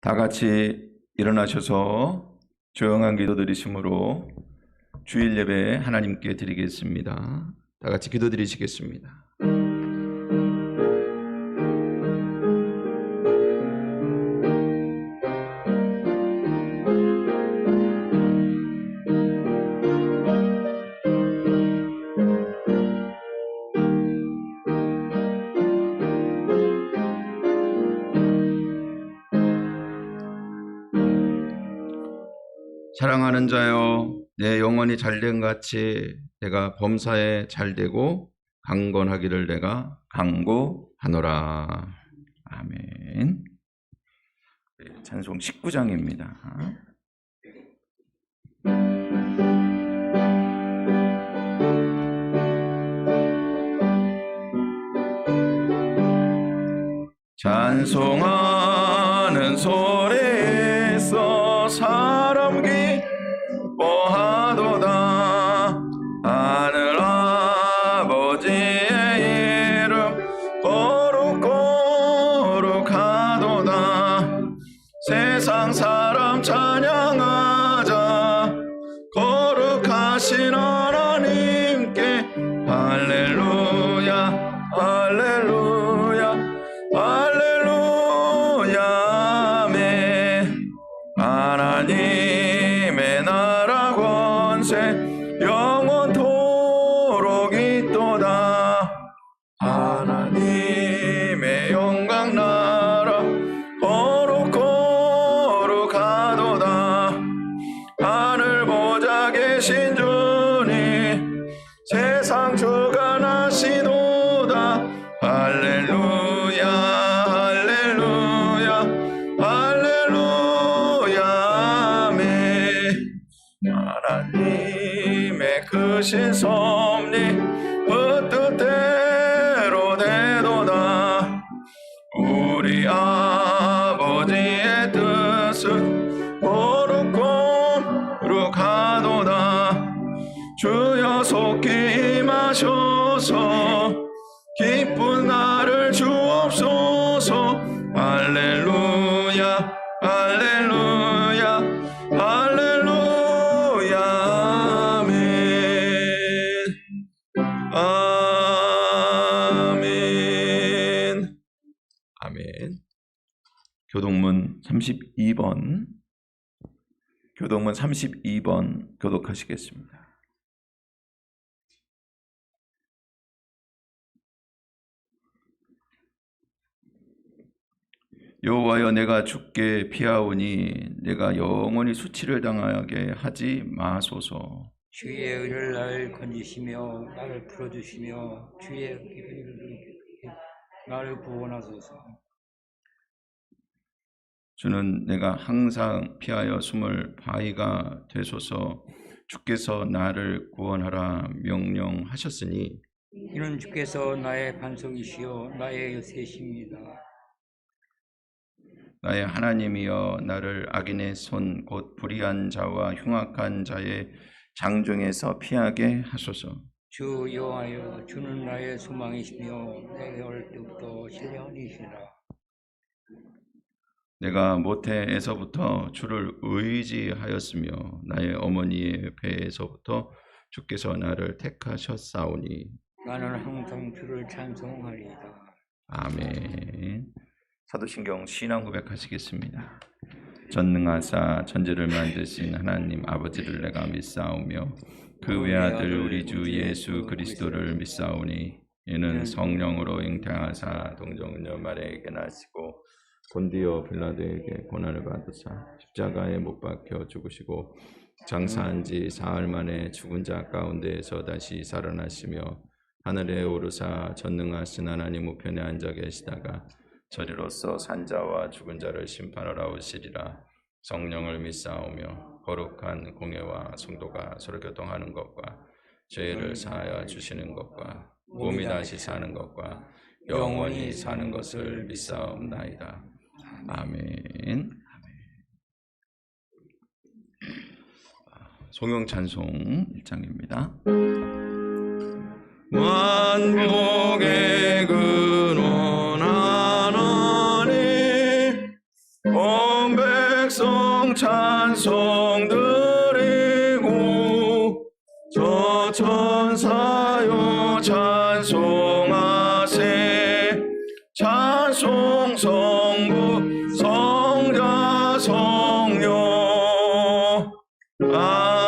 다 같이 일어나셔서 조용한 기도 드리심으로 주일 예배 하나님께 드리겠습니다. 다 같이 기도 드리시겠습니다. 사랑하는 자여, 내 영혼이 잘된 같이 내가 범사에 잘되고 강건하기를 내가 강구하노라. 아멘. 찬송 19장입니다. 찬송하는 소리에서 사람 기뻐하도다. 하늘 아버지의 이름 거룩거룩하도다. 세상 사람 찬양하자. 거룩하신 하나님께 할렐루야 할렐루야 할렐루야 아멘. 하나님의 나라 권세 영원토록 있도다. 하나님의 영광 나라 거룩거룩하도다. 하늘 보좌 계신 주님 세상 주관하시도다. 할렐루야 할렐루야 할렐루야 아멘. 하나님의 크신 섭리 그 뜻대로 되도다. 우리 아버지의 뜻은 거룩거룩하도다. 주여 속히 임하셔서 기쁜 나를 주옵소서. 할렐루야 할렐루야 할렐루야 아멘 아멘. 교동문 32번 교독하시겠습니다. 여호와여, 내가 주께 피하오니 내가 영원히 수치를 당하게 하지 마소서. 주의 의를 나를 건지시며 나를 풀어주시며 주의 의를 나를 구원하소서. 주는 내가 항상 피하여 숨을 바위가 되소서. 주께서 나를 구원하라 명령하셨으니 이는 주께서 나의 반석이시요 나의 요새십니다. 나의 하나님이여, 나를 악인의 손 곧 불의한 자와 흉악한 자의 장중에서 피하게 하소서. 주 여호와여, 주는 나의 소망이시며 내가 어릴 때부터 신뢰하니시라. 내가 모태에서부터 주를 의지하였으며 나의 어머니의 배에서부터 주께서 나를 택하셨사오니 나는 항상 주를 찬송하리이다. 아멘. 사도신경 신앙 고백하시겠습니다. 전능하사 천지를 만드신 하나님 아버지를 내가 믿사오며 그 외아들 우리 주 예수 그리스도를 믿사오니 이는 성령으로 잉태하사 동정녀 마리아에게 나시고 본디오 빌라도에게 고난을 받으사 십자가에 못 박혀 죽으시고 장사한 지 사흘 만에 죽은 자 가운데에서 다시 살아나시며 하늘에 오르사 전능하신 하나님 우편에 앉아 계시다가 저리로서 산자와 죽은 자를 심판하러 오시리라. 성령을 믿사오며 거룩한 공예와 성도가 서로 교통하는 것과 죄를 사하여 주시는 것과 몸이 다시 사는 것과 영원히 사는 것을 믿사옵나이다. 아멘. 송영 찬송 1장입니다. 만복의 근원 하나님 온 찬송 드리고 저 천사여 찬송하세 찬송 성부 성자 성령 아멘.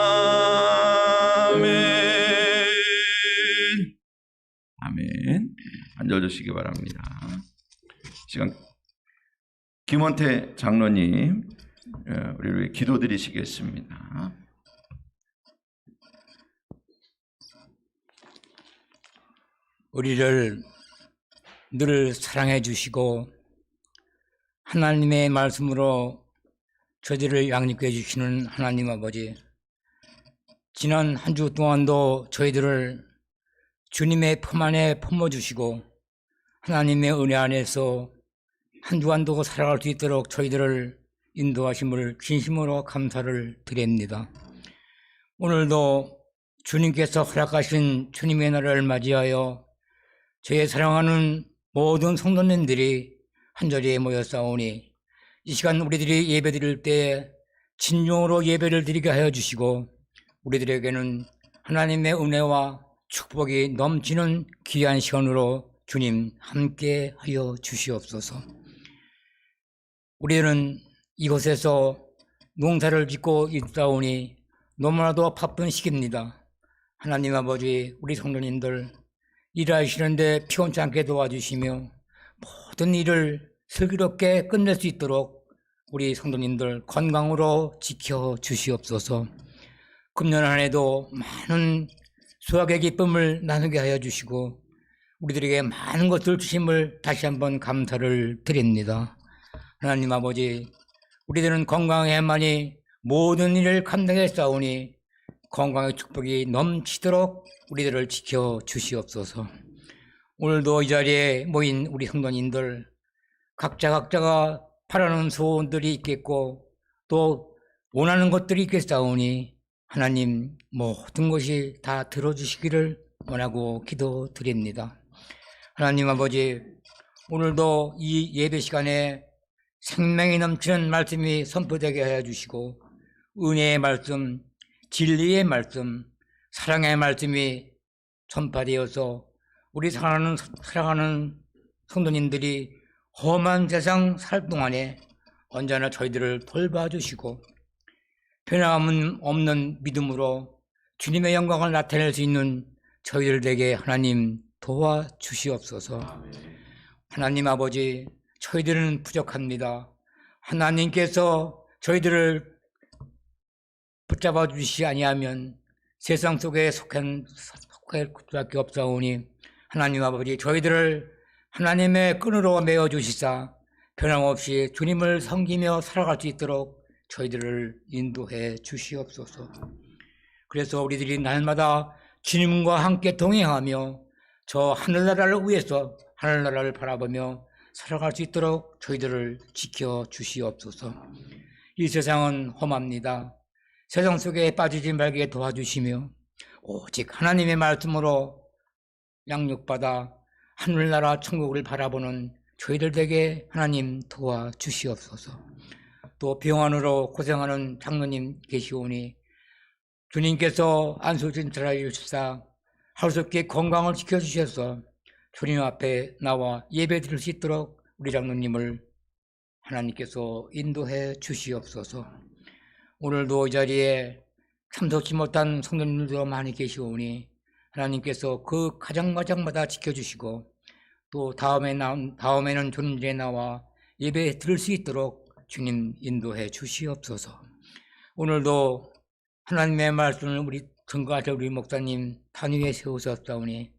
아멘. 앉아주시기 바랍니다. 시간 김원태 장로님 우리를 위해 기도드리시겠습니다. 우리를 늘 사랑해 주시고 하나님의 말씀으로 저희들을 양육해 주시는 하나님 아버지, 지난 한 주 동안도 저희들을 주님의 품 안에 품어 주시고 하나님의 은혜 안에서 한 주간도 살아갈 수 있도록 저희들을 인도하심을 진심으로 감사를 드립니다. 오늘도 주님께서 허락하신 주님의 날을 맞이하여 저의 사랑하는 모든 성도님들이 한자리에 모여 싸우니 이 시간 우리들이 예배드릴 때에 진정으로 예배를 드리게 하여 주시고 우리들에게는 하나님의 은혜와 축복이 넘치는 귀한 시간으로 주님 함께 하여 주시옵소서. 우리는 이곳에서 농사를 짓고 있사오니 너무나도 바쁜 시기입니다. 하나님 아버지, 우리 성도님들 일하시는데 피곤치 않게 도와주시며 모든 일을 슬기롭게 끝낼 수 있도록 우리 성도님들 건강으로 지켜주시옵소서. 금년 한 해도 많은 수확의 기쁨을 나누게 하여 주시고 우리들에게 많은 것을 주심을 다시 한번 감사를 드립니다. 하나님 아버지, 우리들은 건강해야만이 모든 일을 감당해 싸우니 건강의 축복이 넘치도록 우리들을 지켜주시옵소서. 오늘도 이 자리에 모인 우리 성도님들 각자가 바라는 소원들이 있겠고 또 원하는 것들이 있겠사오니 하나님 모든 것이 다 들어주시기를 원하고 기도드립니다. 하나님 아버지, 오늘도 이 예배 시간에 생명이 넘치는 말씀이 선포되게 하여 주시고 은혜의 말씀, 진리의 말씀, 사랑의 말씀이 전파되어서 우리 사랑하는 성도님들이 험한 세상 살 동안에 언제나 저희들을 돌봐주시고 변함없는 믿음으로 주님의 영광을 나타낼 수 있는 저희들에게 하나님 도와주시옵소서. 하나님 아버지, 저희들은 부족합니다. 하나님께서 저희들을 붙잡아 주시지 아니하면 세상 속에 속할 수밖에 없사오니 하나님 아버지, 저희들을 하나님의 끈으로 메어 주시사 변함없이 주님을 섬기며 살아갈 수 있도록 저희들을 인도해 주시옵소서. 그래서 우리들이 날마다 주님과 함께 동행하며 저 하늘나라를 위해서 하늘나라를 바라보며 살아갈 수 있도록 저희들을 지켜 주시옵소서. 이 세상은 험합니다. 세상 속에 빠지지 말게 도와주시며 오직 하나님의 말씀으로 양육받아 하늘나라 천국을 바라보는 저희들에게 하나님 도와주시옵소서. 또 병환으로 고생하는 장로님 계시오니 주님께서 안수진찰하여 주시사 하루속히 건강을 지켜주셔서 주님 앞에 나와 예배 드릴 수 있도록 우리 장로님을 하나님께서 인도해 주시옵소서. 오늘도 이 자리에 참석치 못한 성도님들도 많이 계시오니 하나님께서 그 가정마다 지켜주시고 또 다음에는 주님께 나와 예배 드릴 수 있도록 주님 인도해 주시옵소서. 오늘도 하나님의 말씀을 우리 증거하실 우리 목사님 탄 위에 세우셨사오니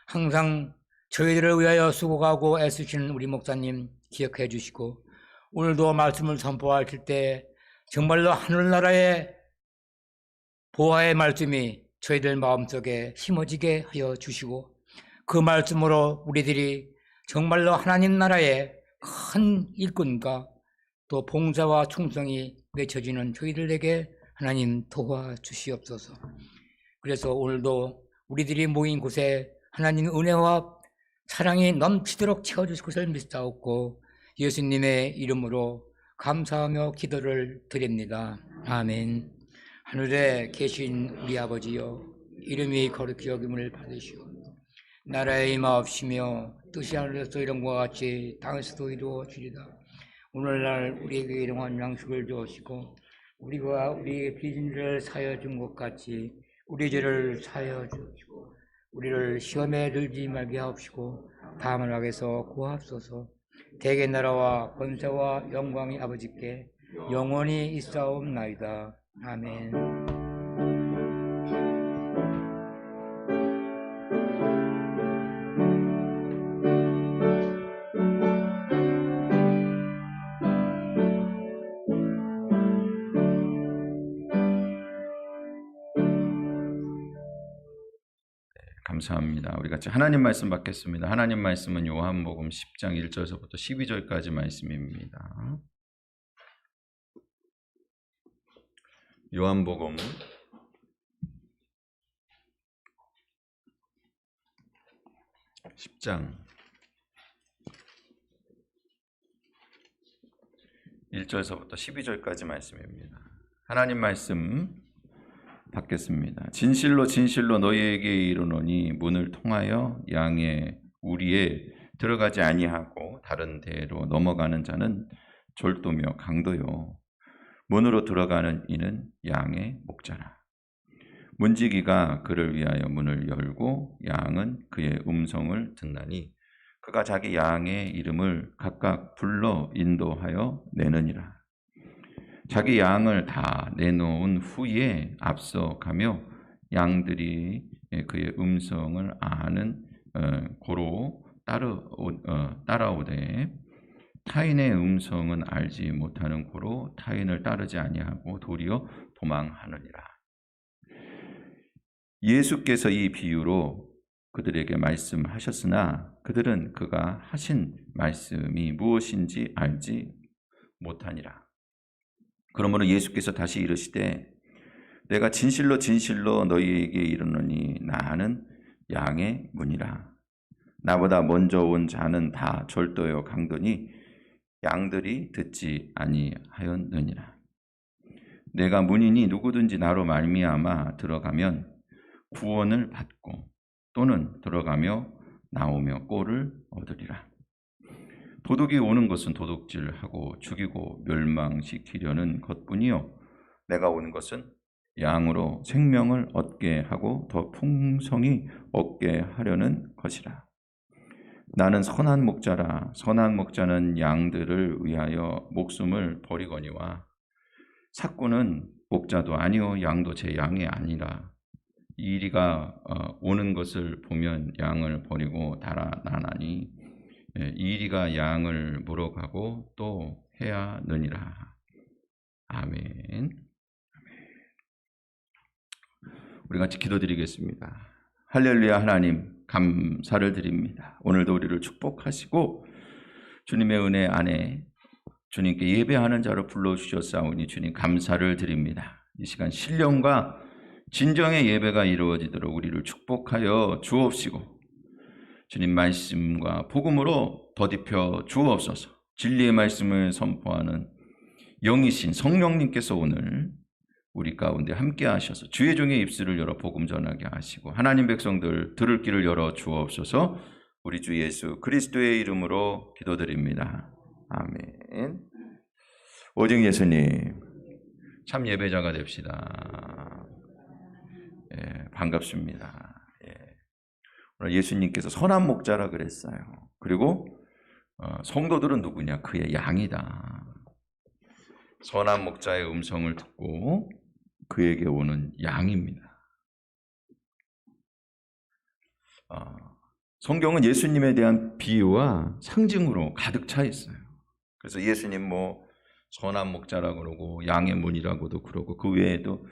항상 저희들을 위하여 수고하고 애쓰시는 우리 목사님 기억해 주시고 오늘도 말씀을 선포하실 때 정말로 하늘나라의 보화의 말씀이 저희들 마음속에 심어지게 하여 주시고 그 말씀으로 우리들이 정말로 하나님 나라의 큰 일꾼과 또 봉사와 충성이 맺혀지는 저희들에게 하나님 도와주시옵소서. 그래서 오늘도 우리들이 모인 곳에 하나님의 은혜와 사랑이 넘치도록 채워주실 것을 믿사옵고 예수님의 이름으로 감사하며 기도를 드립니다. 아멘. 하늘에 계신 우리 아버지여, 이름이 거룩히 여김을 받으시오. 나라에 임하옵시며 뜻이 하늘에서 이룬 것 같이 땅에서도 이루어지리다. 오늘날 우리에게 일용할 양식을 주옵시고, 우리가 우리의 빚진들을 사하여 준 것 같이 우리 죄를 사하여 주옵시고, 우리를 시험에 들지 말게 하옵시고 다만 악에서 구하옵소서. 대개 나라와 권세와 영광이 아버지께 영원히 있사옵나이다. 아멘. 감사합니다. 우리 같이 하나님 말씀 받겠습니다. 하나님 말씀은 요한복음 10장 1절서부터 12절까지 말씀입니다. 요한복음 10장 1절서부터 12절까지 말씀입니다. 하나님 말씀 받겠습니다. 진실로 진실로 너희에게 이르노니 문을 통하여 양의 우리에 들어가지 아니하고 다른 데로 넘어가는 자는 졸도며 강도요, 문으로 들어가는 이는 양의 목자라. 문지기가 그를 위하여 문을 열고 양은 그의 음성을 듣나니 그가 자기 양의 이름을 각각 불러 인도하여 내느니라. 자기 양을 다 내놓은 후에 앞서 가며 양들이 그의 음성을 아는 고로 따라오되 타인의 음성은 알지 못하는 고로 타인을 따르지 아니하고 도리어 도망하느니라. 예수께서 이 비유로 그들에게 말씀하셨으나 그들은 그가 하신 말씀이 무엇인지 알지 못하니라. 그러므로 예수께서 다시 이르시되 내가 진실로 진실로 너희에게 이르노니 나는 양의 문이라. 나보다 먼저 온 자는 다 졸도요 강도니 양들이 듣지 아니하였느니라. 내가 문이니 누구든지 나로 말미암아 들어가면 구원을 받고 또는 들어가며 나오며 꼴을 얻으리라. 도둑이 오는 것은 도둑질하고 죽이고 멸망시키려는 것뿐이요 내가 온 것은 양으로 생명을 얻게 하고 더 풍성히 얻게 하려는 것이라. 나는 선한 목자라. 선한 목자는 양들을 위하여 목숨을 버리거니와 삭구는 목자도 아니요 양도 제 양이 아니라. 이리가 오는 것을 보면 양을 버리고 달아나나니 이리가 양을 물어가고 또 해야 느니라. 아멘. 우리 같이 기도드리겠습니다. 할렐루야. 하나님 감사를 드립니다. 오늘도 우리를 축복하시고 주님의 은혜 안에 주님께 예배하는 자로 불러주셨사오니 주님 감사를 드립니다. 이 시간 신령과 진정의 예배가 이루어지도록 우리를 축복하여 주옵시고 주님 말씀과 복음으로 더딥혀 주옵소서. 진리의 말씀을 선포하는 영이신 성령님께서 오늘 우리 가운데 함께 하셔서 주의 종의 입술을 열어 복음 전하게 하시고 하나님 백성들 들을 길을 열어 주옵소서. 우리 주 예수 그리스도의 이름으로 기도드립니다. 아멘. 오직 예수님 참 예배자가 됩시다. 예, 반갑습니다. 예수님께서 선한 목자라 그랬어요. 그리고 성도들은 누구냐? 그의 양이다. 선한 목자의 음성을 듣고 그에게 오는 양입니다. 성경은 예수님에 대한 비유와 상징으로 가득 차 있어요. 그래서 예수님 선한 목자라고 그러고 양의 문이라고도 그러고 그 외에도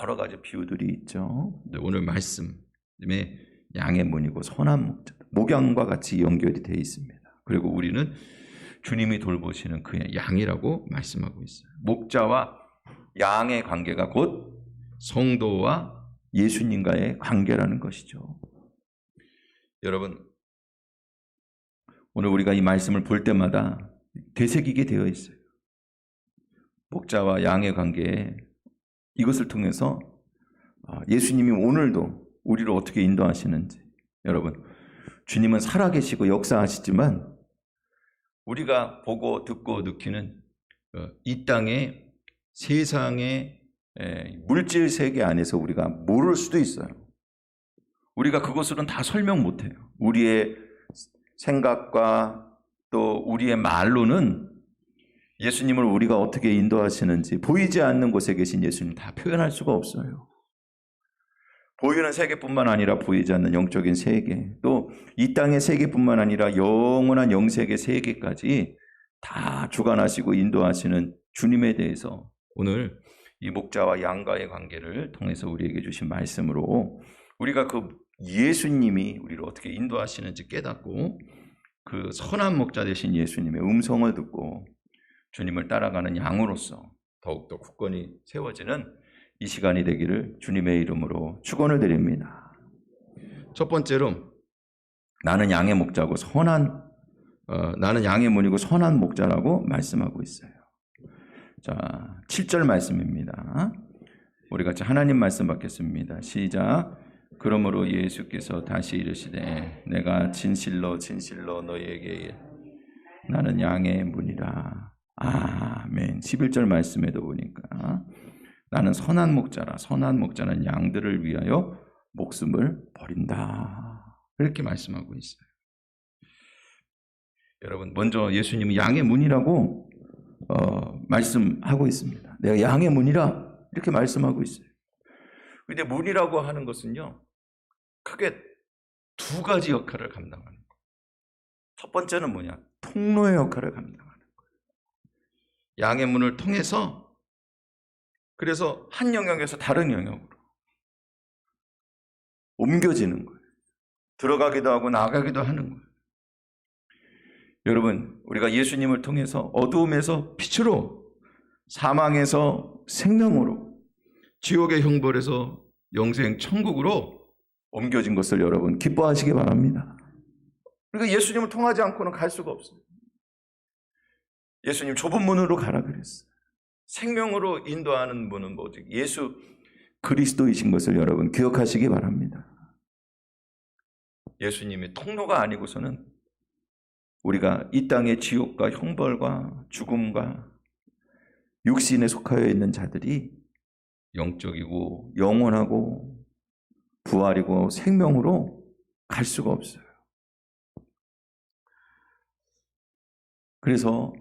여러 가지 비유들이 있죠. 근데 오늘 말씀에 양의 문이고 선한 목자, 목양과 같이 연결이 되어 있습니다. 그리고 우리는 주님이 돌보시는 그의 양이라고 말씀하고 있어요. 목자와 양의 관계가 곧 성도와 예수님과의 관계라는 것이죠. 여러분, 오늘 우리가 이 말씀을 볼 때마다 되새기게 되어 있어요. 목자와 양의 관계, 이것을 통해서 예수님이 오늘도 우리를 어떻게 인도하시는지, 여러분, 주님은 살아계시고 역사하시지만 우리가 보고 듣고 느끼는 이 땅의 세상의 물질 세계 안에서 우리가 모를 수도 있어요. 우리가 그것으로는 다 설명 못해요. 우리의 생각과 또 우리의 말로는 예수님을 우리가 어떻게 인도하시는지, 보이지 않는 곳에 계신 예수님 다 표현할 수가 없어요. 보이는 세계뿐만 아니라 보이지 않는 영적인 세계, 또 이 땅의 세계뿐만 아니라 영원한 영세계 세계까지 다 주관하시고 인도하시는 주님에 대해서 오늘 이 목자와 양과의 관계를 통해서 우리에게 주신 말씀으로 우리가 그 예수님이 우리를 어떻게 인도하시는지 깨닫고 그 선한 목자 되신 예수님의 음성을 듣고 주님을 따라가는 양으로서 더욱더 굳건히 세워지는 이 시간이 되기를 주님의 이름으로 축원을 드립니다. 첫 번째로 나는 양의 목자고 나는 양의 문이고 선한 목자라고 말씀하고 있어요. 자, 7절 말씀입니다. 우리 같이 하나님 말씀 받겠습니다. 시작. 그러므로 예수께서 다시 이르시되 내가 진실로 진실로 너희에게 나는 양의 문이라. 아멘. 11절 말씀에도 보니까 나는 선한 목자라. 선한 목자는 양들을 위하여 목숨을 버린다. 이렇게 말씀하고 있어요. 여러분, 먼저 예수님은 양의 문이라고 말씀하고 있습니다. 내가 양의 문이라 이렇게 말씀하고 있어요. 근데 문이라고 하는 것은요, 크게 두 가지 역할을 감당하는 거예요. 첫 번째는 뭐냐? 통로의 역할을 감당하는 거예요. 양의 문을 통해서 그래서 한 영역에서 다른 영역으로 옮겨지는 거예요. 들어가기도 하고 나가기도 하는 거예요. 여러분, 우리가 예수님을 통해서 어두움에서 빛으로, 사망에서 생명으로, 지옥의 형벌에서 영생 천국으로 옮겨진 것을 여러분 기뻐하시기 바랍니다. 그러니까 예수님을 통하지 않고는 갈 수가 없어요. 예수님 좁은 문으로 가라 그랬어요. 생명으로 인도하는 분은 오직 예수 그리스도이신 것을 여러분 기억하시기 바랍니다. 예수님이 통로가 아니고서는 우리가 이 땅의 지옥과 형벌과 죽음과 육신에 속하여 있는 자들이 영적이고 영원하고 부활이고 생명으로 갈 수가 없어요. 그래서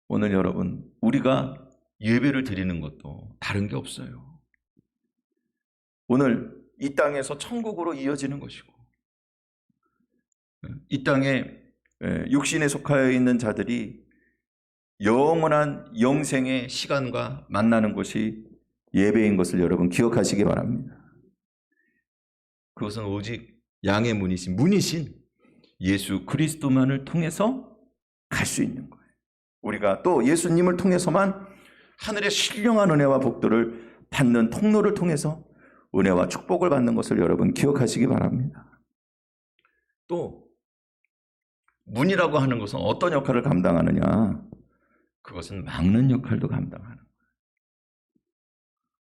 오늘 여러분, 우리가 예배를 드리는 것도 다른 게 없어요. 오늘 이 땅에서 천국으로 이어지는 것이고, 이 땅에 육신에 속하여 있는 자들이 영원한 영생의 시간과 만나는 곳이 예배인 것을 여러분 기억하시기 바랍니다. 그것은 오직 양의 문이신 예수 그리스도만을 통해서 갈 수 있는 거예요. 우리가 또 예수님을 통해서만 하늘의 신령한 은혜와 복들을 받는 통로를 통해서 은혜와 축복을 받는 것을 여러분 기억하시기 바랍니다. 또 문이라고 하는 것은 어떤 역할을 감당하느냐? 그것은 막는 역할도 감당하는 거예요.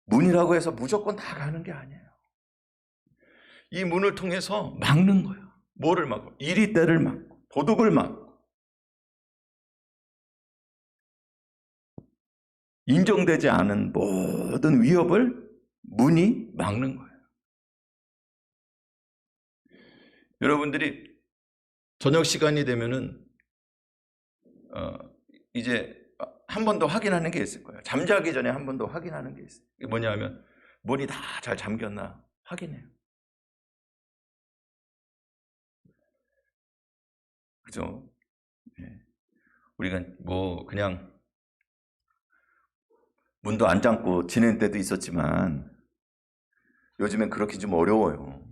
문이라고 해서 무조건 다 가는 게 아니에요. 이 문을 통해서 막는 거예요. 뭐를 막고? 이리 때를 막고, 도둑을 막고, 인정되지 않은 모든 위협을 문이 막는 거예요. 여러분들이 저녁 시간이 되면은 이제 한 번 더 확인하는 게 있을 거예요. 잠자기 전에 한 번 더 확인하는 게 있어요. 이게 뭐냐면 문이 다 잘 잠겼나 확인해요. 그죠? 네. 우리가 뭐 그냥 문도 안 잠고 지낼 때도 있었지만 요즘엔 그렇게 좀 어려워요.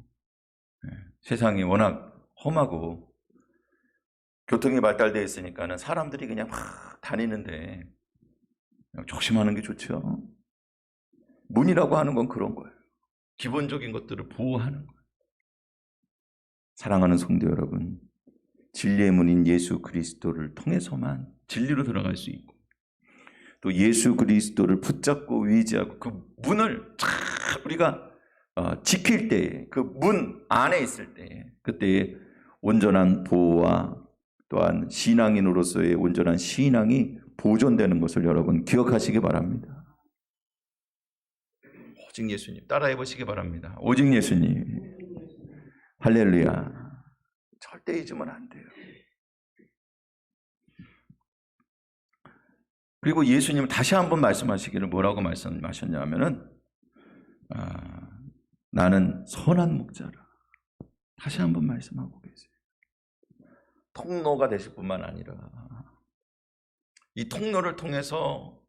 네. 세상이 워낙 험하고 교통이 발달되어 있으니까는 사람들이 그냥 막 다니는데 조심하는 게 좋죠. 문이라고 하는 건 그런 거예요. 기본적인 것들을 보호하는 거예요. 사랑하는 성도 여러분, 진리의 문인 예수 그리스도를 통해서만 진리로 들어갈 수 있고, 또 예수 그리스도를 붙잡고 의지하고 그 문을 잘 우리가 지킬 때에, 그 문 안에 있을 때에, 그때에 온전한 보호와 또한 신앙인으로서의 온전한 신앙이 보존되는 것을 여러분 기억하시기 바랍니다. 오직 예수님 따라해 보시기 바랍니다. 오직 예수님. 할렐루야. 절대 잊으면 안 돼요. 그리고 예수님은 다시 한번 말씀하시기를 뭐라고 말씀하셨냐면은 나는 선한 목자라. 다시 한번 말씀하고 계세요. 통로가 되실 뿐만 아니라 이 통로를 통해서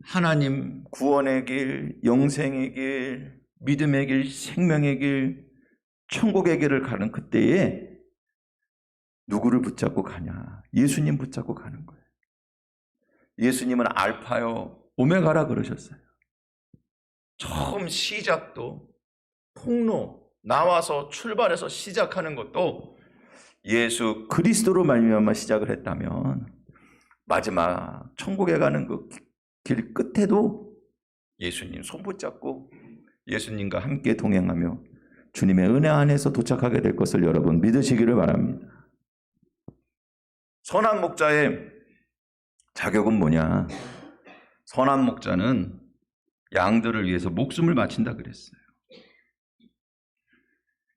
하나님 구원의 길, 영생의 길, 믿음의 길, 생명의 길, 천국의 길을 가는 그때에 누구를 붙잡고 가냐? 예수님 붙잡고 가는 거예요. 예수님은 알파요 오메가라 그러셨어요. 처음 시작도 통로, 나와서 출발해서 시작하는 것도 예수 그리스도로 말미암아 시작을 했다면 마지막 천국에 가는 그 길 끝에도 예수님 손 붙잡고 예수님과 함께 동행하며 주님의 은혜 안에서 도착하게 될 것을 여러분 믿으시기를 바랍니다. 선한 목자의 자격은 뭐냐? 선한 목자는 양들을 위해서 목숨을 바친다 그랬어요.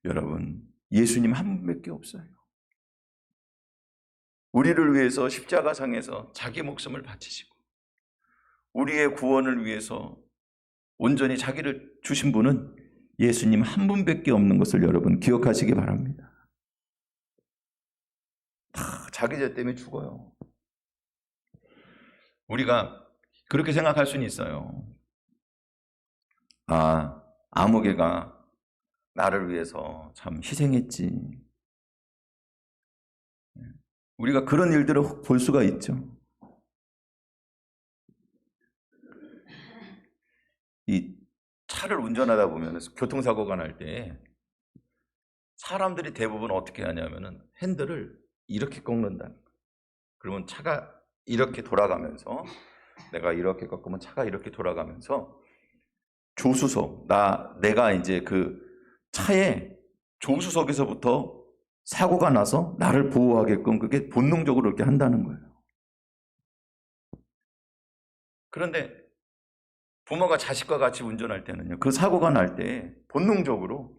여러분, 예수님 한 분밖에 없어요. 우리를 위해서 십자가상에서 자기 목숨을 바치시고 우리의 구원을 위해서 온전히 자기를 주신 분은 예수님 한 분밖에 없는 것을 여러분 기억하시기 바랍니다. 다 자기 죄 때문에 죽어요. 우리가 그렇게 생각할 수는 있어요. 아무개가 나를 위해서 참 희생했지. 우리가 그런 일들을 볼 수가 있죠. 이 차를 운전하다 보면 교통사고가 날 때 사람들이 대부분 어떻게 하냐면은 핸들을 이렇게 꺾는다는 거예요. 그러면 차가 이렇게 돌아가면서 내가 이렇게 꺾으면 차가 이렇게 돌아가면서 조수석, 내가 이제 그 차의 조수석에서부터 사고가 나서 나를 보호하게끔 그게 본능적으로 이렇게 한다는 거예요. 그런데 부모가 자식과 같이 운전할 때는요, 그 사고가 날 때 본능적으로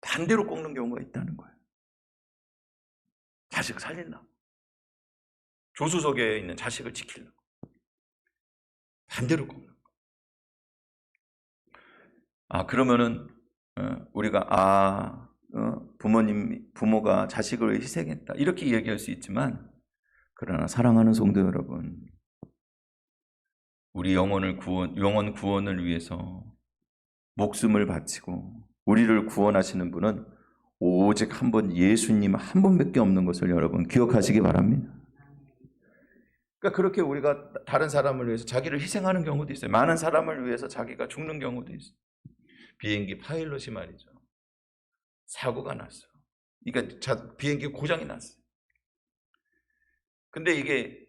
반대로 꺾는 경우가 있다는 거예요. 자식을 살리려고. 조수석에 있는 자식을 지키려고. 반대로 꺾는 거예요. 그러면은 우리가 부모가 자식을 희생했다 이렇게 이야기할 수 있지만, 그러나 사랑하는 성도 여러분, 우리 영혼 구원을 위해서 목숨을 바치고 우리를 구원하시는 분은 오직 한 분, 예수님 한 분밖에 없는 것을 여러분 기억하시기 바랍니다. 그러니까 그렇게 우리가 다른 사람을 위해서 자기를 희생하는 경우도 있어요. 많은 사람을 위해서 자기가 죽는 경우도 있어요. 비행기 파일럿이 말이죠, 사고가 났어요. 그러니까 비행기 고장이 났어요. 근데 이게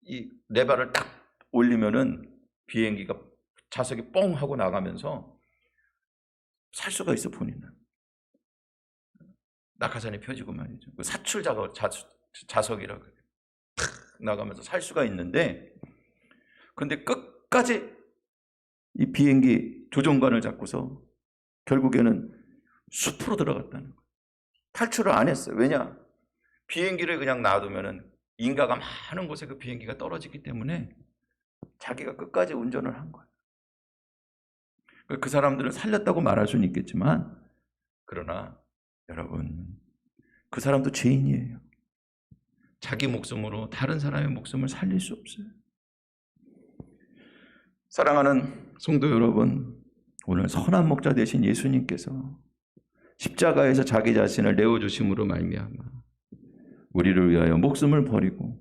이 레버를 딱 올리면은 비행기가 좌석이 뻥 하고 나가면서 살 수가 있어. 본인은 낙하산이 펴지고 말이죠. 그 사출 좌석이라고 탁 나가면서 살 수가 있는데, 근데 끝까지 이 비행기 조종관을 잡고서 결국에는 숲으로 들어갔다는 거예요. 탈출을 안 했어요. 왜냐? 비행기를 그냥 놔두면은 인가가 많은 곳에 그 비행기가 떨어지기 때문에 자기가 끝까지 운전을 한 거예요. 그 사람들을 살렸다고 말할 수는 있겠지만, 그러나 여러분, 그 사람도 죄인이에요. 자기 목숨으로 다른 사람의 목숨을 살릴 수 없어요. 사랑하는 성도 여러분, 오늘 선한 목자 되신 예수님께서 십자가에서 자기 자신을 내어주심으로 말미암아 우리를 위하여 목숨을 버리고,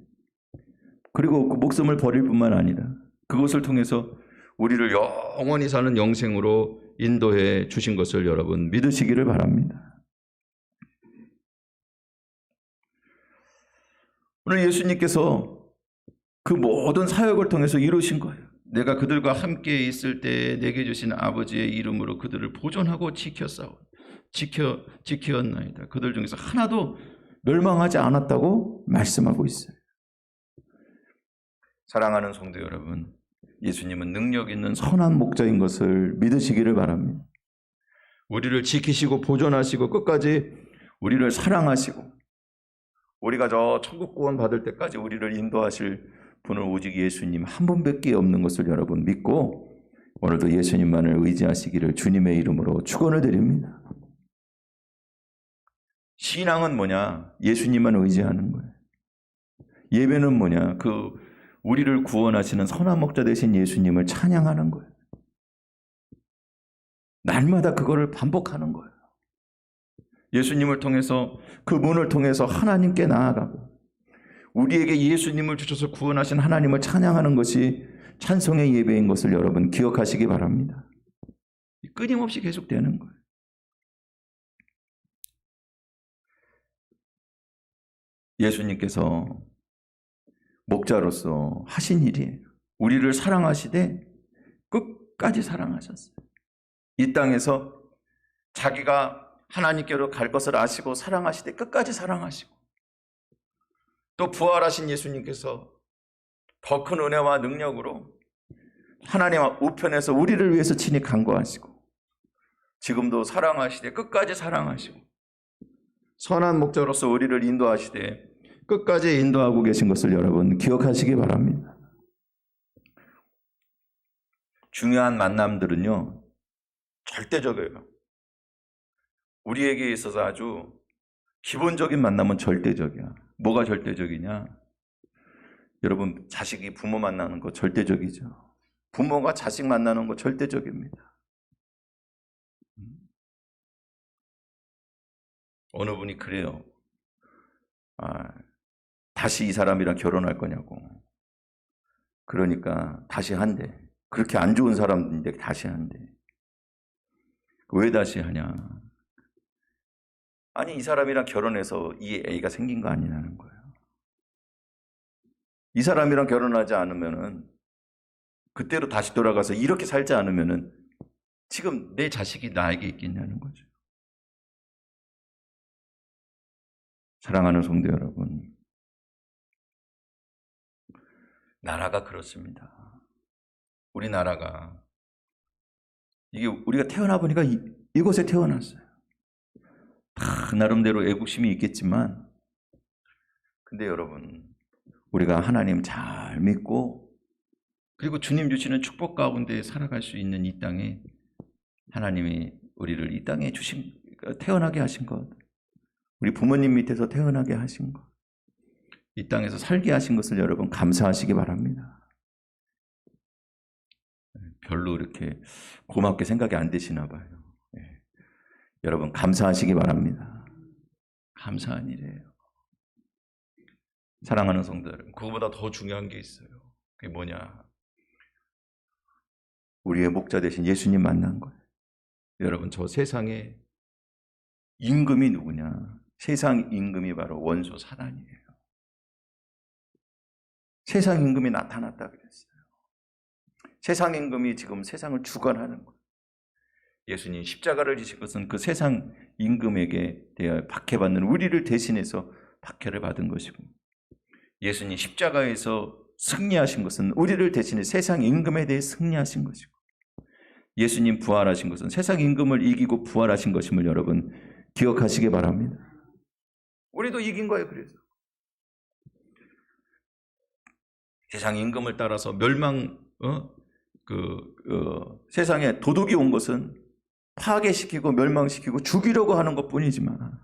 그리고 그 목숨을 버릴 뿐만 아니라 그것을 통해서 우리를 영원히 사는 영생으로 인도해 주신 것을 여러분 믿으시기를 바랍니다. 오늘 예수님께서 그 모든 사역을 통해서 이루신 거예요. 내가 그들과 함께 있을 때 내게 주신 아버지의 이름으로 그들을 보존하고 지켰나이다. 그들 중에서 하나도 멸망하지 않았다고 말씀하고 있어요. 사랑하는 성도 여러분, 예수님은 능력 있는 선한 목자인 것을 믿으시기를 바랍니다. 우리를 지키시고 보존하시고 끝까지 우리를 사랑하시고 우리가 저 천국 구원 받을 때까지 우리를 인도하실 분은 오직 예수님 한 분밖에 없는 것을 여러분 믿고 오늘도 예수님만을 의지하시기를 주님의 이름으로 축원을 드립니다. 신앙은 뭐냐? 예수님만 의지하는 거예요. 예배는 뭐냐? 우리를 구원하시는 선한 목자 되신 예수님을 찬양하는 거예요. 날마다 그거를 반복하는 거예요. 예수님을 통해서 그 문을 통해서 하나님께 나아가고 우리에게 예수님을 주셔서 구원하신 하나님을 찬양하는 것이 찬송의 예배인 것을 여러분 기억하시기 바랍니다. 끊임없이 계속되는 거예요. 예수님께서 목자로서 하신 일이에요. 우리를 사랑하시되 끝까지 사랑하셨어요. 이 땅에서 자기가 하나님께로 갈 것을 아시고 사랑하시되 끝까지 사랑하시고 또 부활하신 예수님께서 더 큰 은혜와 능력으로 하나님 우편에서 우리를 위해서 친히 간구하시고 지금도 사랑하시되 끝까지 사랑하시고 선한 목자로서 우리를 인도하시되 끝까지 인도하고 계신 것을 여러분 기억하시기 바랍니다. 중요한 만남들은요 절대적이에요. 우리에게 있어서 아주 기본적인 만남은 절대적이야. 뭐가 절대적이냐? 여러분 자식이 부모 만나는 거 절대적이죠. 부모가 자식 만나는 거 절대적입니다. 어느 분이 그래요. 다시 이 사람이랑 결혼할 거냐고. 그러니까 다시 한대. 그렇게 안 좋은 사람인데 다시 한대. 왜 다시 하냐? 아니 이 사람이랑 결혼해서 이 애가 생긴 거 아니냐는 거예요. 이 사람이랑 결혼하지 않으면은 그때로 다시 돌아가서 이렇게 살지 않으면은 지금 내 자식이 나에게 있겠냐는 거죠. 사랑하는 성도 여러분, 나라가 그렇습니다. 우리나라가 이게 우리가 태어나 보니까 이곳에 태어났어요. 다 나름대로 애국심이 있겠지만 근데 여러분 우리가 하나님 잘 믿고 그리고 주님 주시는 축복 가운데 살아갈 수 있는 이 땅에 하나님이 우리를 이 땅에 태어나게 하신 것, 우리 부모님 밑에서 태어나게 하신 것, 이 땅에서 살게 하신 것을 여러분 감사하시기 바랍니다. 별로 이렇게 고맙게 생각이 안 되시나 봐요. 여러분 감사하시기 바랍니다. 감사한 일이에요. 사랑하는 성도 여러분, 그거보다 더 중요한 게 있어요. 그게 뭐냐? 우리의 목자 되신 예수님 만난 거예요. 여러분 저 세상에 임금이 누구냐? 세상 임금이 바로 원수 사단이에요. 세상 임금이 나타났다 그랬어요. 세상 임금이 지금 세상을 주관하는 거예요. 예수님 십자가를 지신 것은 그 세상 임금에게 대하여 박해받는 우리를 대신해서 박해를 받은 것이고 예수님 십자가에서 승리하신 것은 우리를 대신해 세상 임금에 대해 승리하신 것이고 예수님 부활하신 것은 세상 임금을 이기고 부활하신 것임을 여러분 기억하시기 바랍니다. 우리도 이긴 거예요. 그래서 세상 임금을 따라서 세상에 도둑이 온 것은 파괴시키고 멸망시키고 죽이려고 하는 것뿐이지만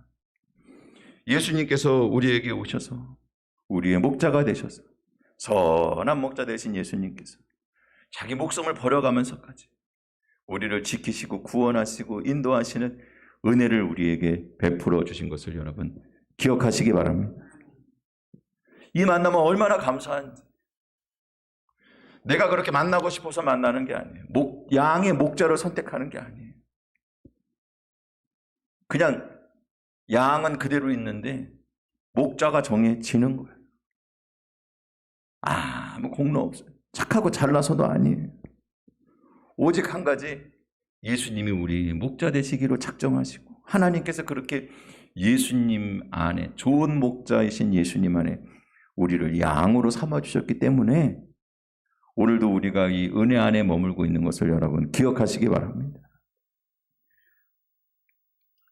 예수님께서 우리에게 오셔서 우리의 목자가 되셔서 선한 목자 되신 예수님께서 자기 목숨을 버려가면서까지 우리를 지키시고 구원하시고 인도하시는 은혜를 우리에게 베풀어 주신 것을 여러분 기억하시기 바랍니다. 이 만남은 얼마나 감사한지. 내가 그렇게 만나고 싶어서 만나는 게 아니에요. 양의 목자를 선택하는 게 아니에요. 그냥 양은 그대로 있는데 목자가 정해지는 거예요. 아무 공로 없어요. 착하고 잘나서도 아니에요. 오직 한 가지, 예수님이 우리 목자 되시기로 작정하시고 하나님께서 그렇게 예수님 안에, 좋은 목자이신 예수님 안에 우리를 양으로 삼아주셨기 때문에 오늘도 우리가 이 은혜 안에 머물고 있는 것을 여러분 기억하시기 바랍니다.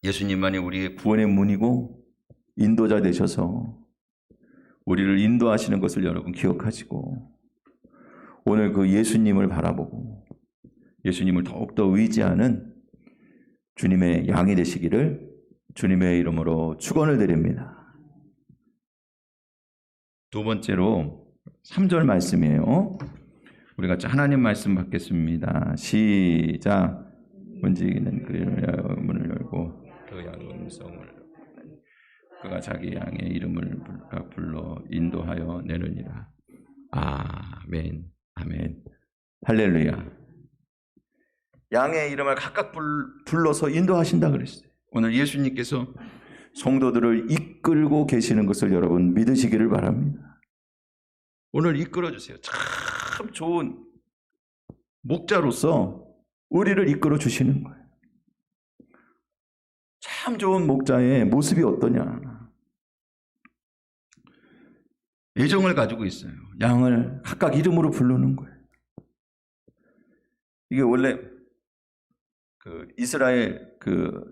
예수님만이 우리의 구원의 문이고 인도자 되셔서 우리를 인도하시는 것을 여러분 기억하시고 오늘 그 예수님을 바라보고 예수님을 더욱더 의지하는 주님의 양이 되시기를 주님의 이름으로 축원을 드립니다. 두 번째로 3절 말씀이에요. 우리 같이 하나님 말씀 받겠습니다. 시작. 문지기는 그 문을 열고 그 양의 음성을 그가 자기 양의 이름을 불러 인도하여 내느니라. 아멘. 아멘. 할렐루야. 양의 이름을 각각 불러서 인도하신다 그랬어요. 오늘 예수님께서 성도들을 이끌고 계시는 것을 여러분 믿으시기를 바랍니다. 오늘 이끌어 주세요. 참 좋은 목자로서 우리를 이끌어 주시는 거예요. 참 좋은 목자의 모습이 어떠냐? 애정을 가지고 있어요. 양을 각각 이름으로 부르는 거예요. 이게 원래 그 이스라엘 그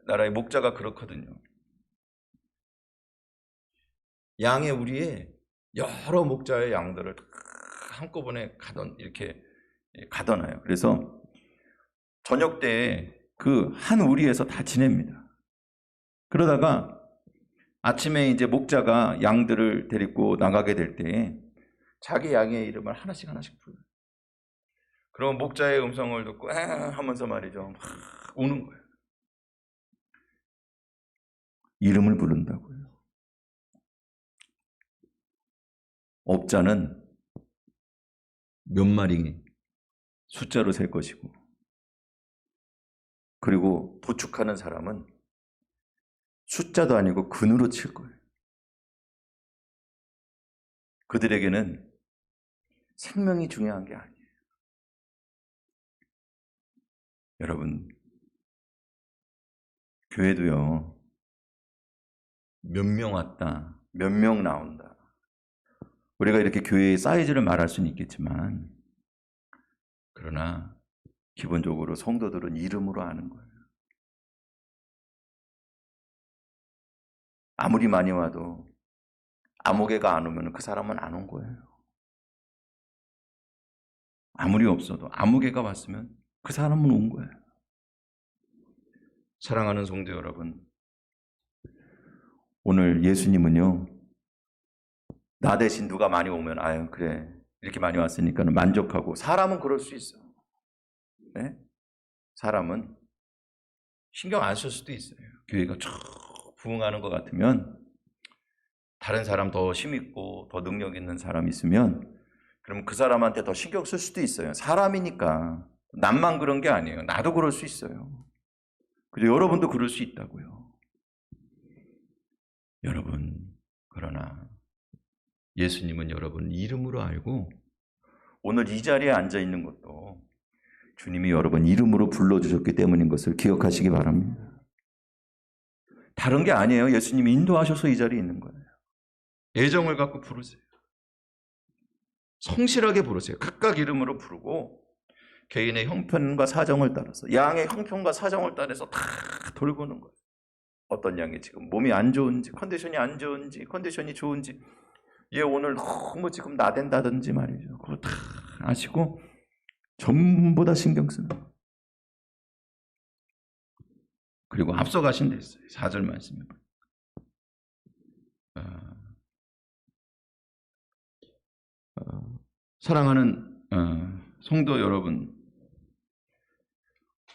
나라의 목자가 그렇거든요. 양의 우리에 여러 목자의 양들을 한꺼번에 이렇게 가둬놔요. 그래서 저녁 때 그 한 우리에서 다 지냅니다. 그러다가 아침에 이제 목자가 양들을 데리고 나가게 될 때 자기 양의 이름을 하나씩 불러요. 그럼 목자의 음성을 듣고 하면서 말이죠. 막 우는 거예요. 이름을 부른다고요. 업자는 몇 마리 숫자로 셀 것이고 그리고 도축하는 사람은 숫자도 아니고 근으로 칠 거예요. 그들에게는 생명이 중요한 게 아니에요. 여러분, 교회도요, 몇 명 왔다, 몇 명 나온다. 우리가 이렇게 교회의 사이즈를 말할 수는 있겠지만, 그러나 기본적으로 성도들은 이름으로 아는 거예요. 아무리 많이 와도 아무개가 안 오면 그 사람은 안 온 거예요. 아무리 없어도 아무개가 왔으면 그 사람은 온 거예요. 사랑하는 성도 여러분, 오늘 예수님은요, 나 대신 누가 많이 오면 아유 그래 이렇게 많이 왔으니까는 만족하고, 사람은 그럴 수 있어. 네? 사람은 신경 안 쓸 수도 있어요. 교회가 쭉 부흥하는 것 같으면 다른 사람 더 힘있고 더 능력 있는 사람 있으면 그럼 그 사람한테 더 신경 쓸 수도 있어요. 사람이니까. 남만 그런 게 아니에요. 나도 그럴 수 있어요. 그죠? 여러분도 그럴 수 있다고요. 여러분, 그러나 예수님은 여러분 이름으로 알고 오늘 이 자리에 앉아 있는 것도 주님이 여러분 이름으로 불러주셨기 때문인 것을 기억하시기 바랍니다. 다른 게 아니에요. 예수님이 인도하셔서 이 자리에 있는 거예요. 애정을 갖고 부르세요. 성실하게 부르세요. 각각 이름으로 부르고 개인의 형편과 사정을 따라서, 양의 형편과 사정을 따라서 다 돌보는 거예요. 어떤 양이 지금 몸이 안 좋은지, 컨디션이 안 좋은지, 컨디션이 좋은지, 얘 오늘 너무 지금 나댄다든지 말이죠. 그거 다 아시고 전부 다 신경 쓰는 거예요. 그리고 앞서가신 데 있어요. 4절 말씀에 사랑하는 성도 여러분,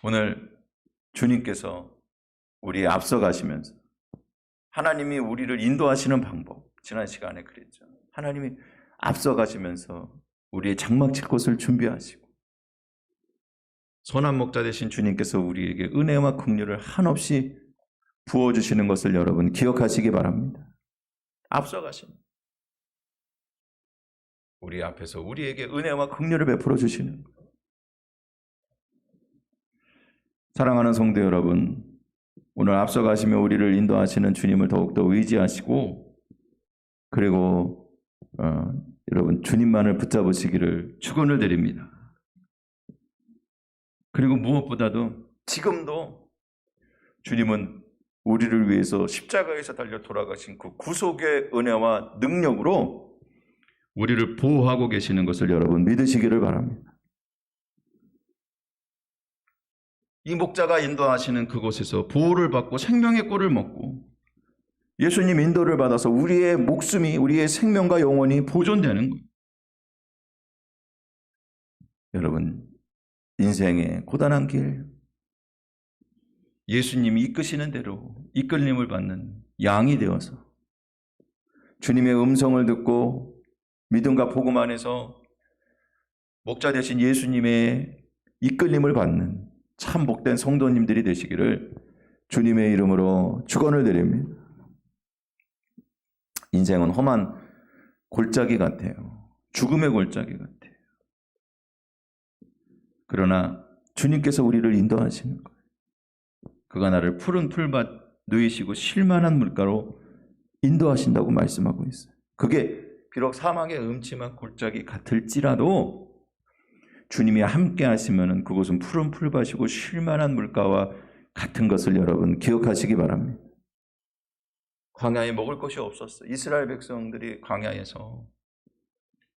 오늘 주님께서 우리의 앞서가시면서 하나님이 우리를 인도하시는 방법, 지난 시간에 그랬죠. 하나님이 앞서가시면서 우리의 장막 칠 곳을 준비하시고 선한 목자 되신 주님께서 우리에게 은혜와 긍휼을 한없이 부어주시는 것을 여러분 기억하시기 바랍니다. 앞서가십니다. 우리 앞에서 우리에게 은혜와 긍휼을 베풀어 주시는 거예요. 사랑하는 성도 여러분, 오늘 앞서가시며 우리를 인도하시는 주님을 더욱더 의지하시고, 그리고 여러분 주님만을 붙잡으시기를 축원을 드립니다. 그리고 무엇보다도 지금도 주님은 우리를 위해서 십자가에서 달려 돌아가신 그 구속의 은혜와 능력으로 우리를 보호하고 계시는 것을 여러분 믿으시기를 바랍니다. 이 목자가 인도하시는 그곳에서 보호를 받고 생명의 꼴을 먹고 예수님 인도를 받아서 우리의 목숨이, 우리의 생명과 영혼이 보존되는 거예요. 여러분, 인생의 고단한 길, 예수님이 이끄시는 대로 이끌림을 받는 양이 되어서 주님의 음성을 듣고 믿음과 복음 안에서 목자 되신 예수님의 이끌림을 받는 참 복된 성도님들이 되시기를 주님의 이름으로 축원을 드립니다. 인생은 험한 골짜기 같아요. 죽음의 골짜기 같아요. 그러나 주님께서 우리를 인도하시는 거예요. 그가 나를 푸른 풀밭 누이시고 쉴만한 물가로 인도하신다고 말씀하고 있어요. 그게 비록 사막의 음침한 골짜기 같을지라도 주님이 함께 하시면 그곳은 푸른 풀밭이고 쉴만한 물가와 같은 것을 여러분 기억하시기 바랍니다. 광야에 먹을 것이 없었어요. 이스라엘 백성들이 광야에서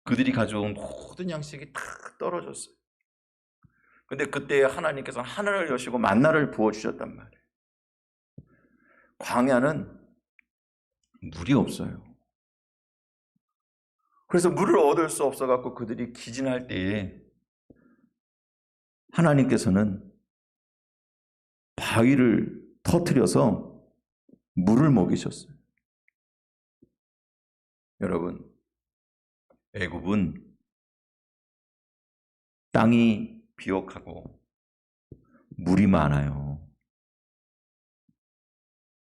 그들이 가져온 모든 양식이 다 떨어졌어요. 근데 그때 하나님께서 하늘을 여시고 만나를 부어주셨단 말이에요. 광야는 물이 없어요. 그래서 물을 얻을 수 없어갖고 그들이 기진할 때에 하나님께서는 바위를 터뜨려서 물을 먹이셨어요. 여러분, 애굽은 땅이 비옥하고 물이 많아요.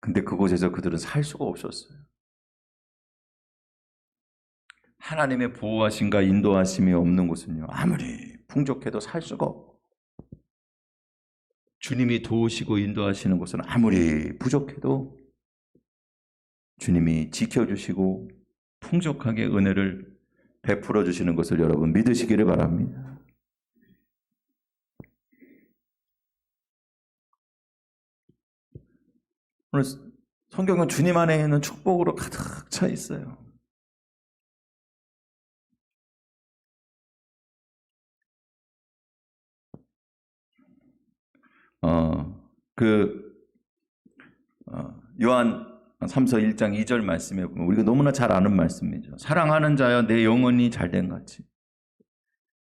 근데 그곳에서 그들은 살 수가 없었어요. 하나님의 보호하심과 인도하심이 없는 곳은요, 아무리 풍족해도 살 수가 없고, 주님이 도우시고 인도하시는 곳은 아무리 부족해도 주님이 지켜주시고 풍족하게 은혜를 베풀어 주시는 것을 여러분 믿으시기를 바랍니다. 오늘 성경은 주님 안에 있는 축복으로 가득 차 있어요. 요한 3서 1장 2절 말씀에 보면 우리가 너무나 잘 아는 말씀이죠. 사랑하는 자여 내 영혼이 잘된 같이.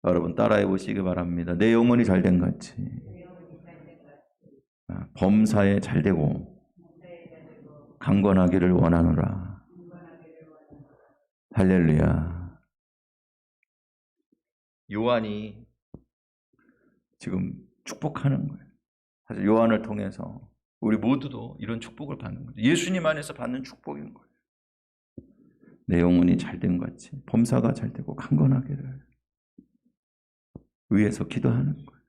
여러분 따라해 보시기 바랍니다. 내 영혼이 잘된 같이. 범사에 잘되고 강건하기를 원하노라. 할렐루야. 요한이 지금 축복하는 거예요. 사실 요한을 통해서 우리 모두도 이런 축복을 받는 거죠. 예수님 안에서 받는 축복인 거예요. 내 영혼이 잘된 같이 범사가 잘되고 강건하기를 위해서 기도하는 거예요.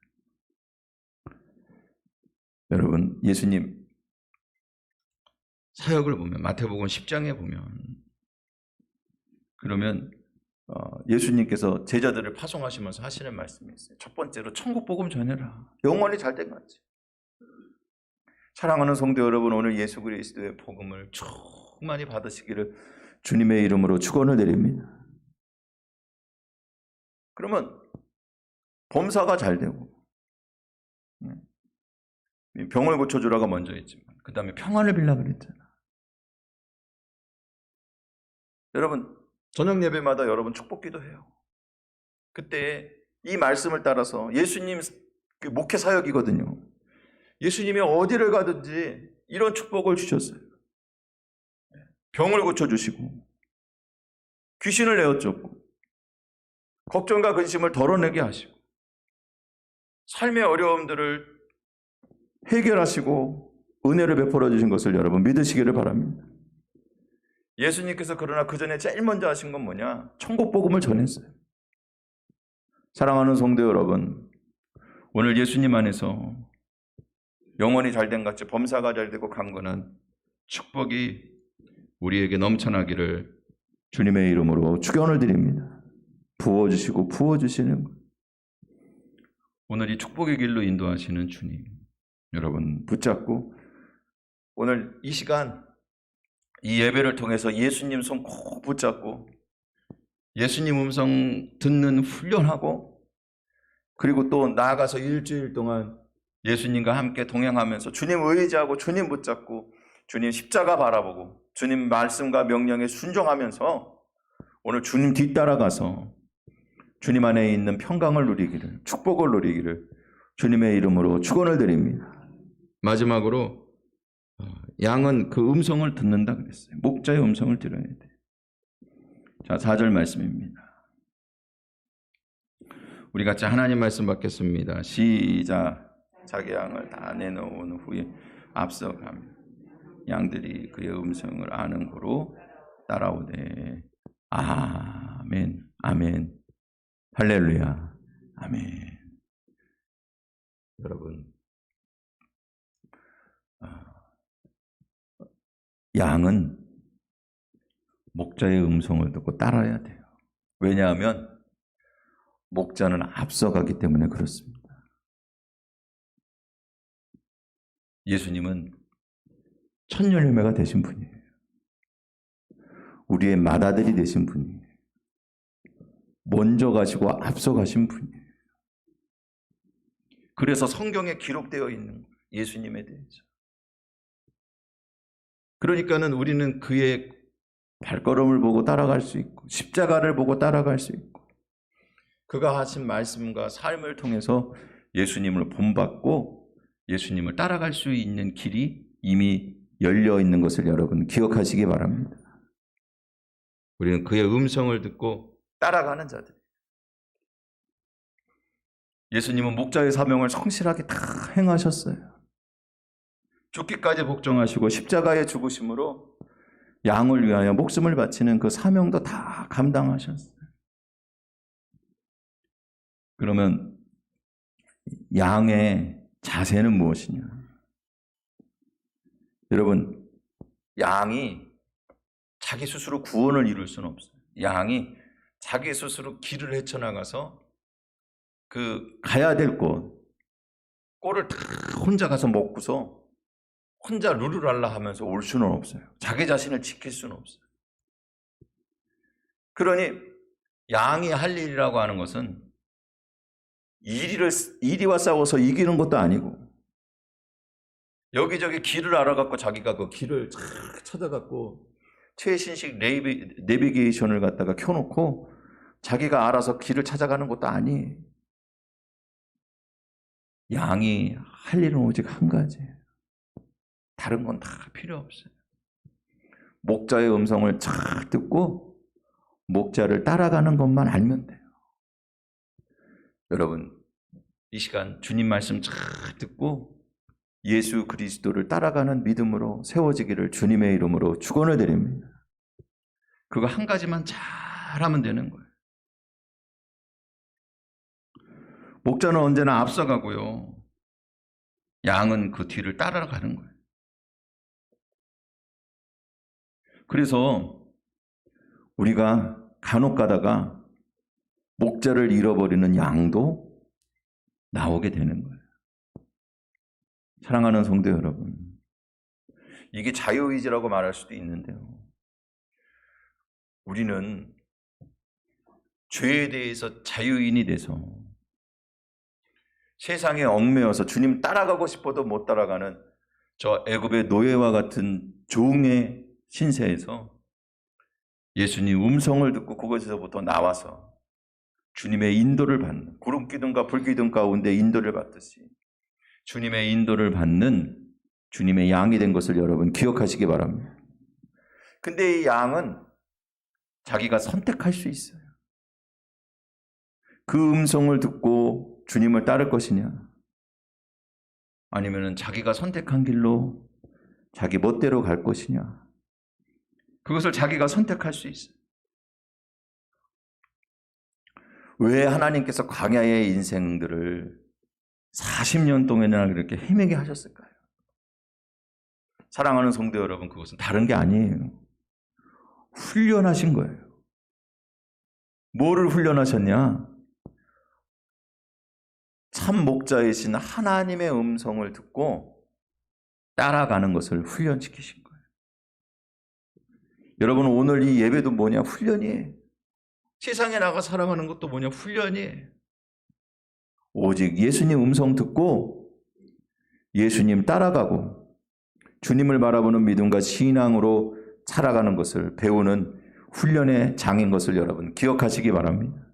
여러분, 예수님 사역을 보면 마태복음 10장에 보면 그러면 예수님께서 제자들을 파송하시면서 하시는 말씀이 있어요. 첫 번째로 천국 복음 전해라. 영원히 잘된 같이. 사랑하는 성도 여러분, 오늘 예수 그리스도의 복음을 충만히 받으시기를 주님의 이름으로 축원을 드립니다. 그러면 범사가 잘되고 병을 고쳐주라가 먼저 있지만 그 다음에 평안을 빌라 그랬잖아. 여러분 저녁 예배마다 여러분 축복 기도해요. 그때 이 말씀을 따라서 예수님 목회 사역이거든요. 예수님이 어디를 가든지 이런 축복을 주셨어요. 병을 고쳐주시고 귀신을 내어쫓고 걱정과 근심을 덜어내게 하시고 삶의 어려움들을 해결하시고 은혜를 베풀어 주신 것을 여러분 믿으시기를 바랍니다. 예수님께서 그러나 그 전에 제일 먼저 하신 건 뭐냐? 천국 복음을 전했어요. 사랑하는 성도 여러분, 오늘 예수님 안에서 영혼이 잘된 같이 범사가 잘되고 강건한 축복이 우리에게 넘쳐나기를 주님의 이름으로 축원을 드립니다. 부어주시고 부어주시는 것. 오늘 이 축복의 길로 인도하시는 주님, 여러분 붙잡고 오늘 이 시간 이 예배를 통해서 예수님 손 꼭 붙잡고 예수님 음성 듣는 훈련하고, 그리고 또 나아가서 일주일 동안 예수님과 함께 동행하면서 주님 의지하고 주님 붙잡고 주님 십자가 바라보고 주님 말씀과 명령에 순종하면서 오늘 주님 뒤따라가서 주님 안에 있는 평강을 누리기를, 축복을 누리기를 주님의 이름으로 축원을 드립니다. 마지막으로 양은 그 음성을 듣는다 그랬어요. 목자의 음성을 들어야 돼. 자, 4절 말씀입니다. 우리 같이 하나님 말씀 받겠습니다. 시작. 자기 양을 다 내놓은 후에 앞서가며 양들이 그의 음성을 아는 고로 따라오되. 아멘, 아멘, 할렐루야, 아멘. 여러분, 양은 목자의 음성을 듣고 따라야 돼요. 왜냐하면 목자는 앞서가기 때문에 그렇습니다. 예수님은 천열매가 되신 분이에요. 우리의 맏아들이 되신 분이에요. 먼저 가시고 앞서 가신 분이에요. 그래서 성경에 기록되어 있는 거예요. 예수님에 대해서. 그러니까는 우리는 그의 발걸음을 보고 따라갈 수 있고 십자가를 보고 따라갈 수 있고 그가 하신 말씀과 삶을 통해서 예수님을 본받고 예수님을 따라갈 수 있는 길이 이미 열려 있는 것을 여러분 기억하시기 바랍니다. 우리는 그의 음성을 듣고 따라가는 자들. 예수님은 목자의 사명을 성실하게 다 행하셨어요. 죽기까지 복종하시고 십자가의 죽으심으로 양을 위하여 목숨을 바치는 그 사명도 다 감당하셨어요. 그러면 양의 자세는 무엇이냐? 여러분, 양이 자기 스스로 구원을 이룰 수는 없어요. 양이 자기 스스로 길을 헤쳐나가서 그 가야 될 꼴을 다 혼자 가서 먹고서 혼자 루루랄라 하면서 올 수는 없어요. 자기 자신을 지킬 수는 없어요. 그러니 양이 할 일이라고 하는 것은 이리와 싸워서 이기는 것도 아니고 여기저기 길을 알아갖고 자기가 그 길을 찾아갖고 최신식 내비게이션을 갖다가 켜놓고 자기가 알아서 길을 찾아가는 것도 아니에요. 양이 할 일은 오직 한 가지예요. 다른 건 다 필요 없어요. 목자의 음성을 잘 듣고 목자를 따라가는 것만 알면 돼요. 여러분, 이 시간 주님 말씀 잘 듣고 예수 그리스도를 따라가는 믿음으로 세워지기를 주님의 이름으로 축원을 드립니다. 그거 한 가지만 잘하면 되는 거예요. 목자는 언제나 앞서가고요. 양은 그 뒤를 따라가는 거예요. 그래서 우리가 간혹 가다가 목자를 잃어버리는 양도 나오게 되는 거예요. 사랑하는 성도 여러분, 이게 자유의지라고 말할 수도 있는데요. 우리는 죄에 대해서 자유인이 돼서 세상에 얽매여서 주님 따라가고 싶어도 못 따라가는 저 애굽의 노예와 같은 종의 신세에서 예수님 음성을 듣고 그것에서부터 나와서 주님의 인도를 받는, 구름 기둥과 불 기둥 가운데 인도를 받듯이 주님의 인도를 받는 주님의 양이 된 것을 여러분 기억하시기 바랍니다. 근데 이 양은 자기가 선택할 수 있어요. 그 음성을 듣고 주님을 따를 것이냐, 아니면 자기가 선택한 길로 자기 멋대로 갈 것이냐, 그것을 자기가 선택할 수 있어요. 왜 하나님께서 광야의 인생들을 40년 동안이나 그렇게 헤매게 하셨을까요? 사랑하는 성도 여러분, 그것은 다른 게 아니에요. 훈련하신 거예요. 뭐를 훈련하셨냐? 참 목자이신 하나님의 음성을 듣고 따라가는 것을 훈련시키신 거예요. 여러분, 오늘 이 예배도 뭐냐? 훈련이에요. 세상에 나가 살아가는 것도 뭐냐? 훈련이에요. 오직 예수님 음성 듣고 예수님 따라가고 주님을 바라보는 믿음과 신앙으로 살아가는 것을 배우는 훈련의 장인 것을 여러분 기억하시기 바랍니다.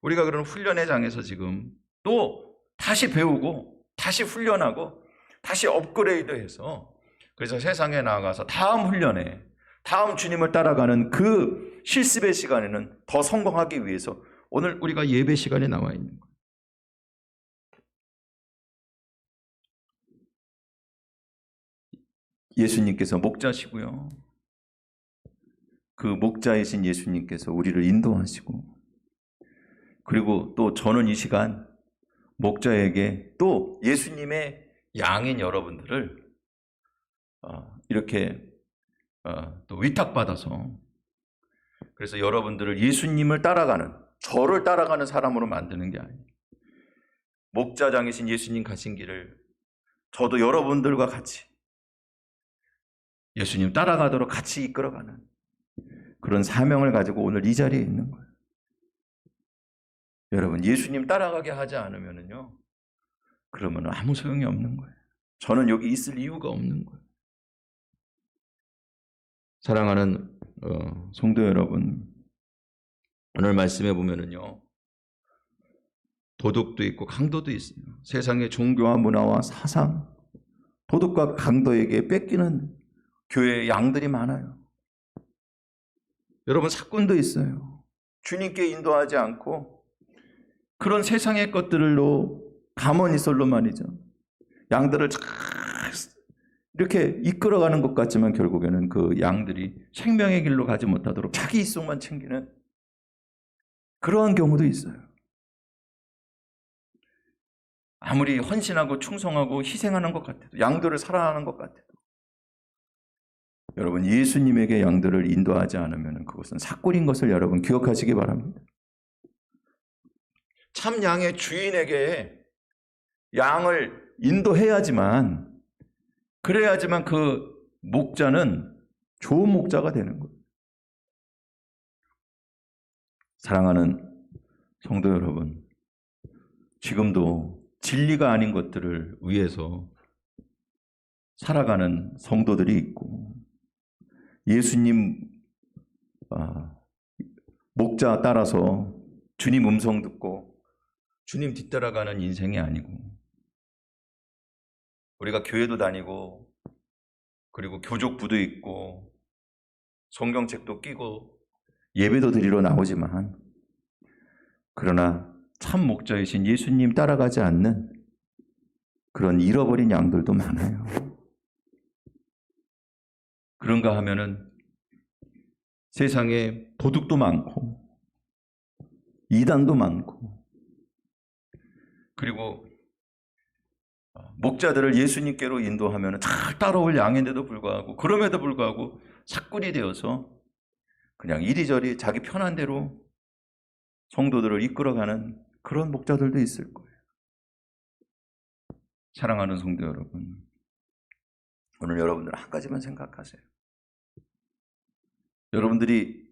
우리가 그런 훈련의 장에서 지금 또 다시 배우고 다시 훈련하고 다시 업그레이드해서 그래서 세상에 나가서 다음 훈련에 다음 주님을 따라가는 그 실습의 시간에는 더 성공하기 위해서 오늘 우리가 예배 시간에 나와 있는 거예요. 예수님께서 목자시고요. 그 목자이신 예수님께서 우리를 인도하시고 그리고 또 저는 이 시간 목자에게 또 예수님의 양인 여러분들을 이렇게 또 위탁받아서 그래서 여러분들을 예수님을 따라가는 저를 따라가는 사람으로 만드는 게 아니에요. 목자장이신 예수님 가신 길을 저도 여러분들과 같이 예수님 따라가도록 같이 이끌어가는 그런 사명을 가지고 오늘 이 자리에 있는 거예요. 여러분, 예수님 따라가게 하지 않으면요, 그러면 아무 소용이 없는 거예요. 저는 여기 있을 이유가 없는 거예요. 사랑하는 성도 여러분, 오늘 말씀해 보면은요, 도덕도 있고 강도도 있어요. 세상의 종교와 문화와 사상, 도덕과 강도에게 뺏기는 교회의 양들이 많아요. 여러분, 사건도 있어요. 주님께 인도하지 않고 그런 세상의 것들로 가만히 있을로 말이죠. 양들을 이렇게 이끌어가는 것 같지만 결국에는 그 양들이 생명의 길로 가지 못하도록 자기 이속만 챙기는 그러한 경우도 있어요. 아무리 헌신하고 충성하고 희생하는 것 같아도 양들을 사랑하는 것 같아도 여러분 예수님에게 양들을 인도하지 않으면 그것은 사골인 것을 여러분 기억하시기 바랍니다. 참 양의 주인에게 양을 인도해야지만 그래야지만 그 목자는 좋은 목자가 되는 거예요. 사랑하는 성도 여러분, 지금도 진리가 아닌 것들을 위해서 살아가는 성도들이 있고 예수님 목자 따라서 주님 음성 듣고 주님 뒤따라가는 인생이 아니고 우리가 교회도 다니고 그리고 교족부도 있고 성경책도 끼고 예배도 드리러 나오지만 그러나 참 목자이신 예수님 따라가지 않는 그런 잃어버린 양들도 많아요. 그런가 하면은 세상에 도둑도 많고 이단도 많고 그리고 목자들을 예수님께로 인도하면 잘 따라올 양인데도 불구하고 그럼에도 불구하고 사꾼이 되어서 그냥 이리저리 자기 편한 대로 성도들을 이끌어가는 그런 목자들도 있을 거예요. 사랑하는 성도 여러분, 오늘 여러분들 한 가지만 생각하세요. 여러분들이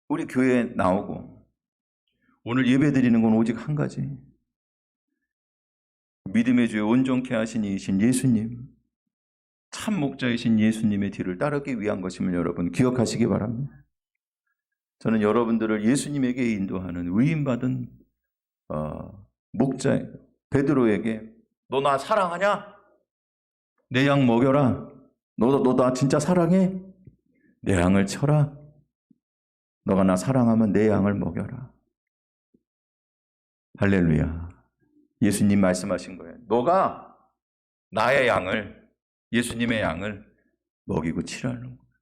우리 교회에 나오고 오늘 예배 드리는 건 오직 한 가지. 믿음의 주에 온전케 하신 이이신 예수님, 참 목자이신 예수님의 뒤를 따르기 위한 것임을 여러분 기억하시기 바랍니다. 저는 여러분들을 예수님에게 인도하는 위임받은 목자 베드로에게 너 나 사랑하냐? 내 양 먹여라. 너 나 진짜 사랑해? 내 양을 쳐라. 너가 나 사랑하면 내 양을 먹여라. 할렐루야. 예수님 말씀하신 거예요. 너가 나의 양을, 예수님의 양을 먹이고 치라는 거예요.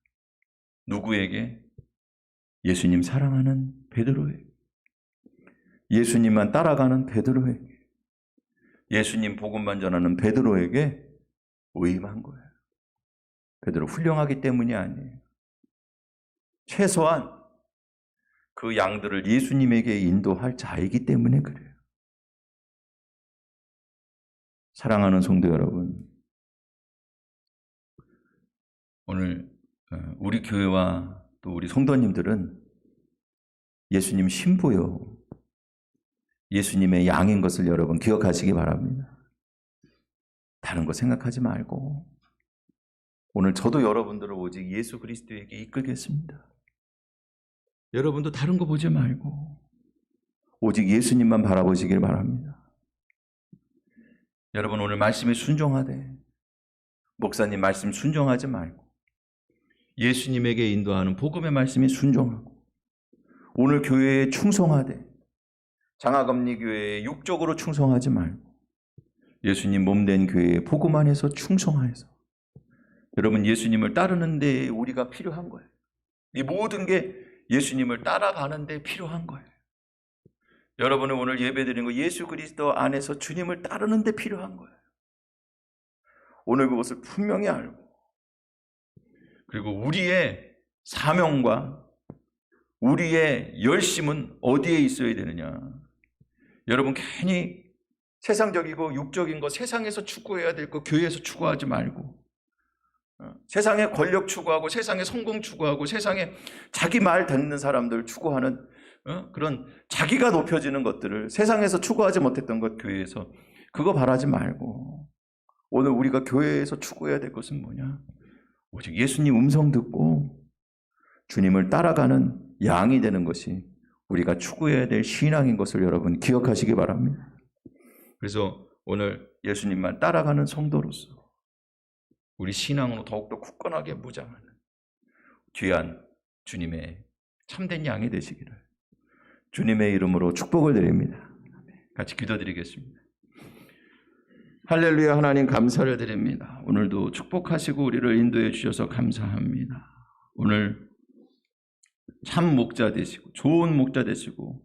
누구에게? 예수님 사랑하는 베드로에게. 예수님만 따라가는 베드로에게, 예수님 복음만 전하는 베드로에게 위임한 거예요. 베드로 훌륭하기 때문이 아니에요. 최소한 그 양들을 예수님에게 인도할 자이기 때문에 그래요. 사랑하는 성도 여러분, 오늘 우리 교회와 또 우리 성도님들은 예수님 신부요, 예수님의 양인 것을 여러분 기억하시기 바랍니다. 다른 거 생각하지 말고 오늘 저도 여러분들을 오직 예수 그리스도에게 이끌겠습니다. 여러분도 다른 거 보지 말고 오직 예수님만 바라보시길 바랍니다. 여러분 오늘 말씀에 순종하되, 목사님 말씀 순종하지 말고 예수님에게 인도하는 복음의 말씀에 순종하고, 오늘 교회에 충성하되 장하검리 교회에 육적으로 충성하지 말고 예수님 몸된 교회에 복음 안에서 충성하여서 여러분 예수님을 따르는 데 우리가 필요한 거예요. 이 모든 게 예수님을 따라가는 데 필요한 거예요. 여러분은 오늘 예배드린 거 예수 그리스도 안에서 주님을 따르는 데 필요한 거예요. 오늘 그것을 분명히 알고, 그리고 우리의 사명과 우리의 열심은 어디에 있어야 되느냐. 여러분 괜히 세상적이고 육적인 거, 세상에서 추구해야 될 거 교회에서 추구하지 말고, 세상의 권력 추구하고 세상의 성공 추구하고 세상에 자기 말 듣는 사람들 추구하는 그런 자기가 높여지는 것들을 세상에서 추구하지 못했던 것 교회에서 그거 바라지 말고, 오늘 우리가 교회에서 추구해야 될 것은 뭐냐? 오직 예수님 음성 듣고 주님을 따라가는 양이 되는 것이 우리가 추구해야 될 신앙인 것을 여러분 기억하시기 바랍니다. 그래서 오늘 예수님만 따라가는 성도로서 우리 신앙으로 더욱더 굳건하게 무장하는 귀한 주님의 참된 양이 되시기를 주님의 이름으로 축복을 드립니다. 같이 기도드리겠습니다. 할렐루야. 하나님 감사를 드립니다. 오늘도 축복하시고 우리를 인도해 주셔서 감사합니다. 오늘 참 목자 되시고 좋은 목자 되시고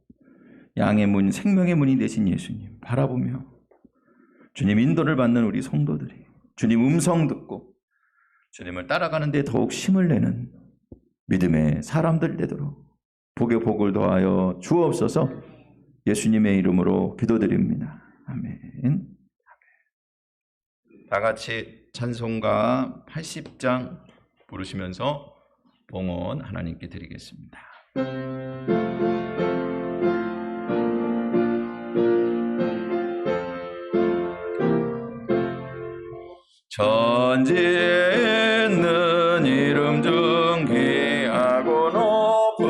양의 문, 생명의 문이 되신 예수님 바라보며 주님 인도를 받는 우리 성도들이 주님 음성 듣고 주님을 따라가는 데 더욱 힘을 내는 믿음의 사람들 되도록 복의 복을 더하여 주옵소서. 예수님의 이름으로 기도드립니다. 아멘. 다 같이 찬송가 80장 부르시면서 봉헌 하나님께 드리겠습니다. 천지에 있는 이름 중 귀하고 높은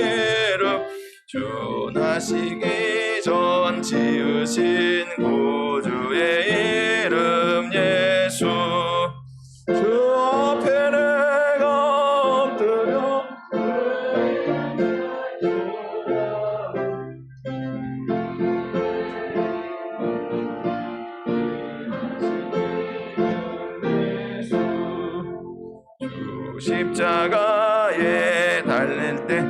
이름, 주 나시기 전 지으신 구주의 이름 예수. 주 앞에 내가 엎드려 주 십자가에 달릴 때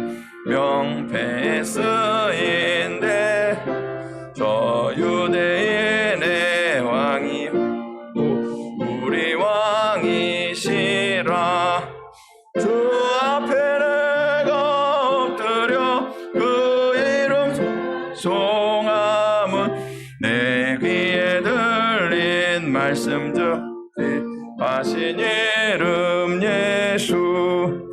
명패에 쓰인데 저 유대인의 왕이 우리 왕이시라. 주 앞에 내가 엎드려 그 이름 송함은 내 귀에 들린 말씀 중 하신 이름 예수.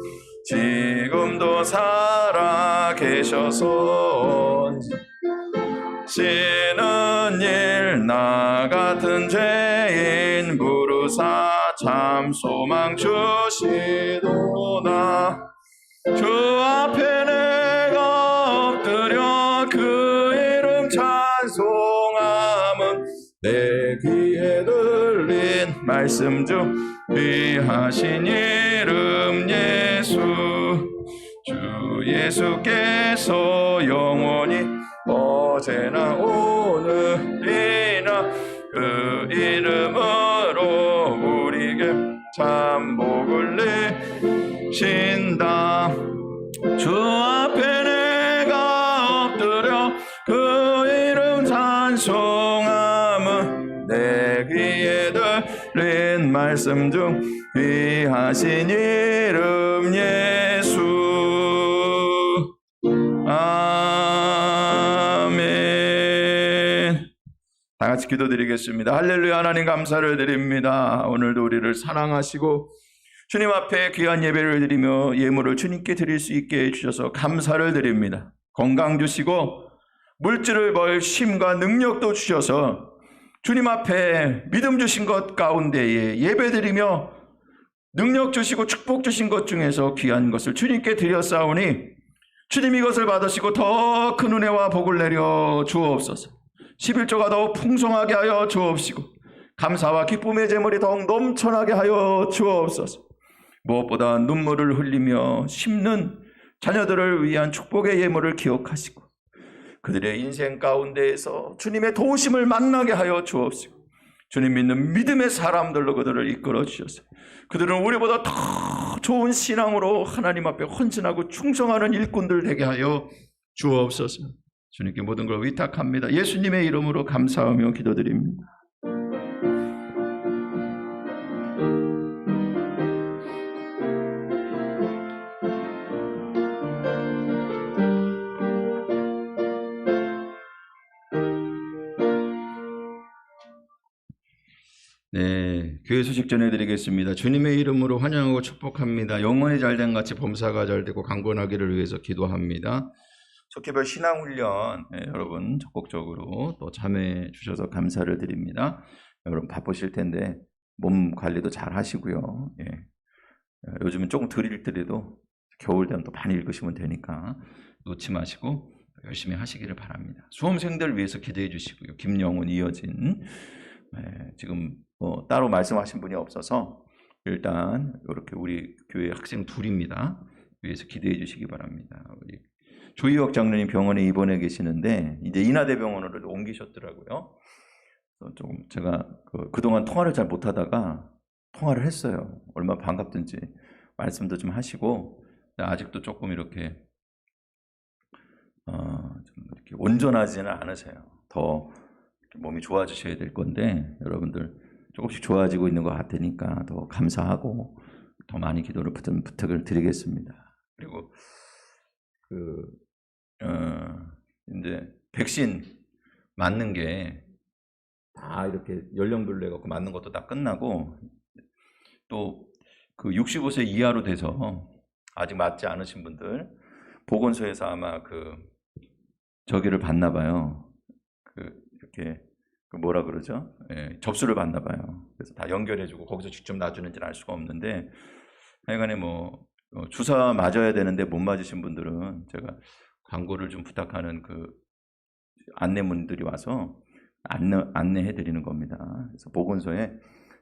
지금도 살아 계셔서 지는 일 나 같은 죄인 부르사 참 소망 주시도다. 주 앞에 내가 엎드려 그 이름 찬송함은 내 귀에 들린 말씀 중 귀하신 이름 예수. 주 예수께서 영원히 어제나 오늘이나 그 이름으로 우리에게 참 복을 내신다. 주 앞에 내가 엎드려 그 이름 찬송함은 내 귀에 들린 말씀 중 귀하신 이름 예수. 아멘. 다 같이 기도드리겠습니다. 할렐루야. 하나님 감사를 드립니다. 오늘도 우리를 사랑하시고 주님 앞에 귀한 예배를 드리며 예물을 주님께 드릴 수 있게 해주셔서 감사를 드립니다. 건강 주시고 물질을 벌 쉼과 능력도 주셔서 주님 앞에 믿음 주신 것 가운데에 예배 드리며 능력 주시고 축복 주신 것 중에서 귀한 것을 주님께 드렸사오니 주님 이것을 받으시고 더 큰 은혜와 복을 내려 주옵소서. 11조가 더욱 풍성하게 하여 주옵시고 감사와 기쁨의 제물이 더욱 넘쳐나게 하여 주옵소서. 무엇보다 눈물을 흘리며 심는 자녀들을 위한 축복의 예물을 기억하시고 그들의 인생 가운데에서 주님의 도우심을 만나게 하여 주옵시고 주님 믿는 믿음의 사람들로 그들을 이끌어 주셔서 그들은 우리보다 더 좋은 신앙으로 하나님 앞에 헌신하고 충성하는 일꾼들 되게 하여 주옵소서. 주님께 모든 걸 위탁합니다. 예수님의 이름으로 감사하며 기도드립니다. 네, 교회 소식 전해드리겠습니다. 주님의 이름으로 환영하고 축복합니다. 영원히 잘된 같이 범사가 잘되고 강건하기를 위해서 기도합니다. 속회별 신앙훈련 여러분 적극적으로 또 참여해 주셔서 감사를 드립니다. 여러분 바쁘실 텐데 몸 관리도 잘 하시고요. 요즘은 조금 덜 읽더라도 겨울 되면 또 많이 읽으시면 되니까 놓지 마시고 열심히 하시기를 바랍니다. 수험생들 위해서 기도해 주시고요. 김영훈, 이어진 지금 따로 말씀하신 분이 없어서 일단 이렇게 우리 교회 학생 둘입니다. 위해서 기도해 주시기 바랍니다. 우리 조희혁 장로님 병원에 입원해 계시는데 이제 인하대병원으로 옮기셨더라고요. 조금 제가 그동안 통화를 잘 못하다가 통화를 했어요. 얼마나 반갑든지 말씀도 좀 하시고 아직도 조금 이렇게 좀 이렇게 온전하지는 않으세요. 더 몸이 좋아지셔야 될 건데 여러분들 조금씩 좋아지고 있는 것 같으니까 더 감사하고 더 많이 기도를 부탁을 드리겠습니다. 그리고 이제 백신 맞는 게 다 이렇게 연령별로 해갖고 맞는 것도 다 끝나고 또 그 65세 이하로 돼서 아직 맞지 않으신 분들 보건소에서 아마 저기를 받나 봐요. 이렇게 뭐라 그러죠? 접수를 받나 봐요. 그래서 다 연결해주고 거기서 직접 놔주는지는 알 수가 없는데 하여간에 주사 맞아야 되는데 못 맞으신 분들은 제가 광고를 좀 부탁하는 안내문들이 와서 안내해 드리는 겁니다. 그래서 보건소에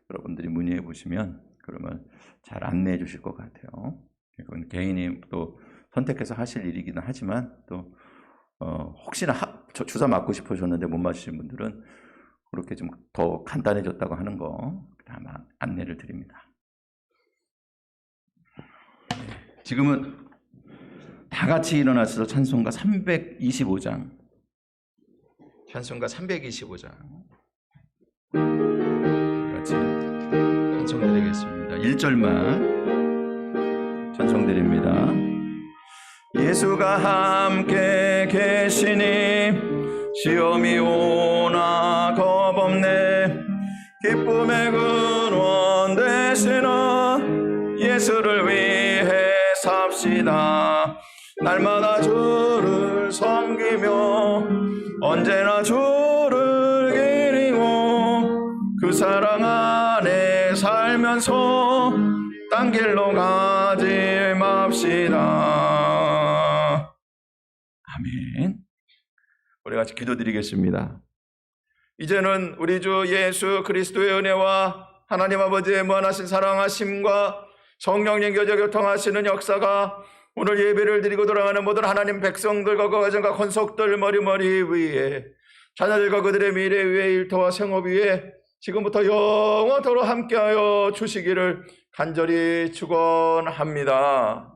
여러분들이 문의해 보시면 그러면 잘 안내해 주실 것 같아요. 그건 개인이 또 선택해서 하실 일이기는 하지만 또 혹시나 주사 맞고 싶으셨는데 못 맞으신 분들은 그렇게 좀 더 간단해졌다고 하는 거 아마 안내를 드립니다. 지금은 다 같이 일어나서 찬송가 325장 찬송가 325장 같이 찬송드리겠습니다. 1절만 찬송드립니다. 예수가 함께 계시니 시험이 오나 겁없네. 기쁨의 근원 되시는 예수를 위해 삽시다. 날마다 주를 섬기며 언제나 주를 기리고 그 사랑 안에 살면서 딴 길로 가지 맙시다. 아멘. 우리 같이 기도드리겠습니다. 이제는 우리 주 예수 그리스도의 은혜와 하나님 아버지의 무한하신 사랑하심과 성령님 교제 교통하시는 역사가 오늘 예배를 드리고 돌아가는 모든 하나님 백성들과 그 가정과 권속들 머리머리 위에 자녀들과 그들의 미래 위에 일터와 생업 위에 지금부터 영원토록 함께하여 주시기를 간절히 축원합니다.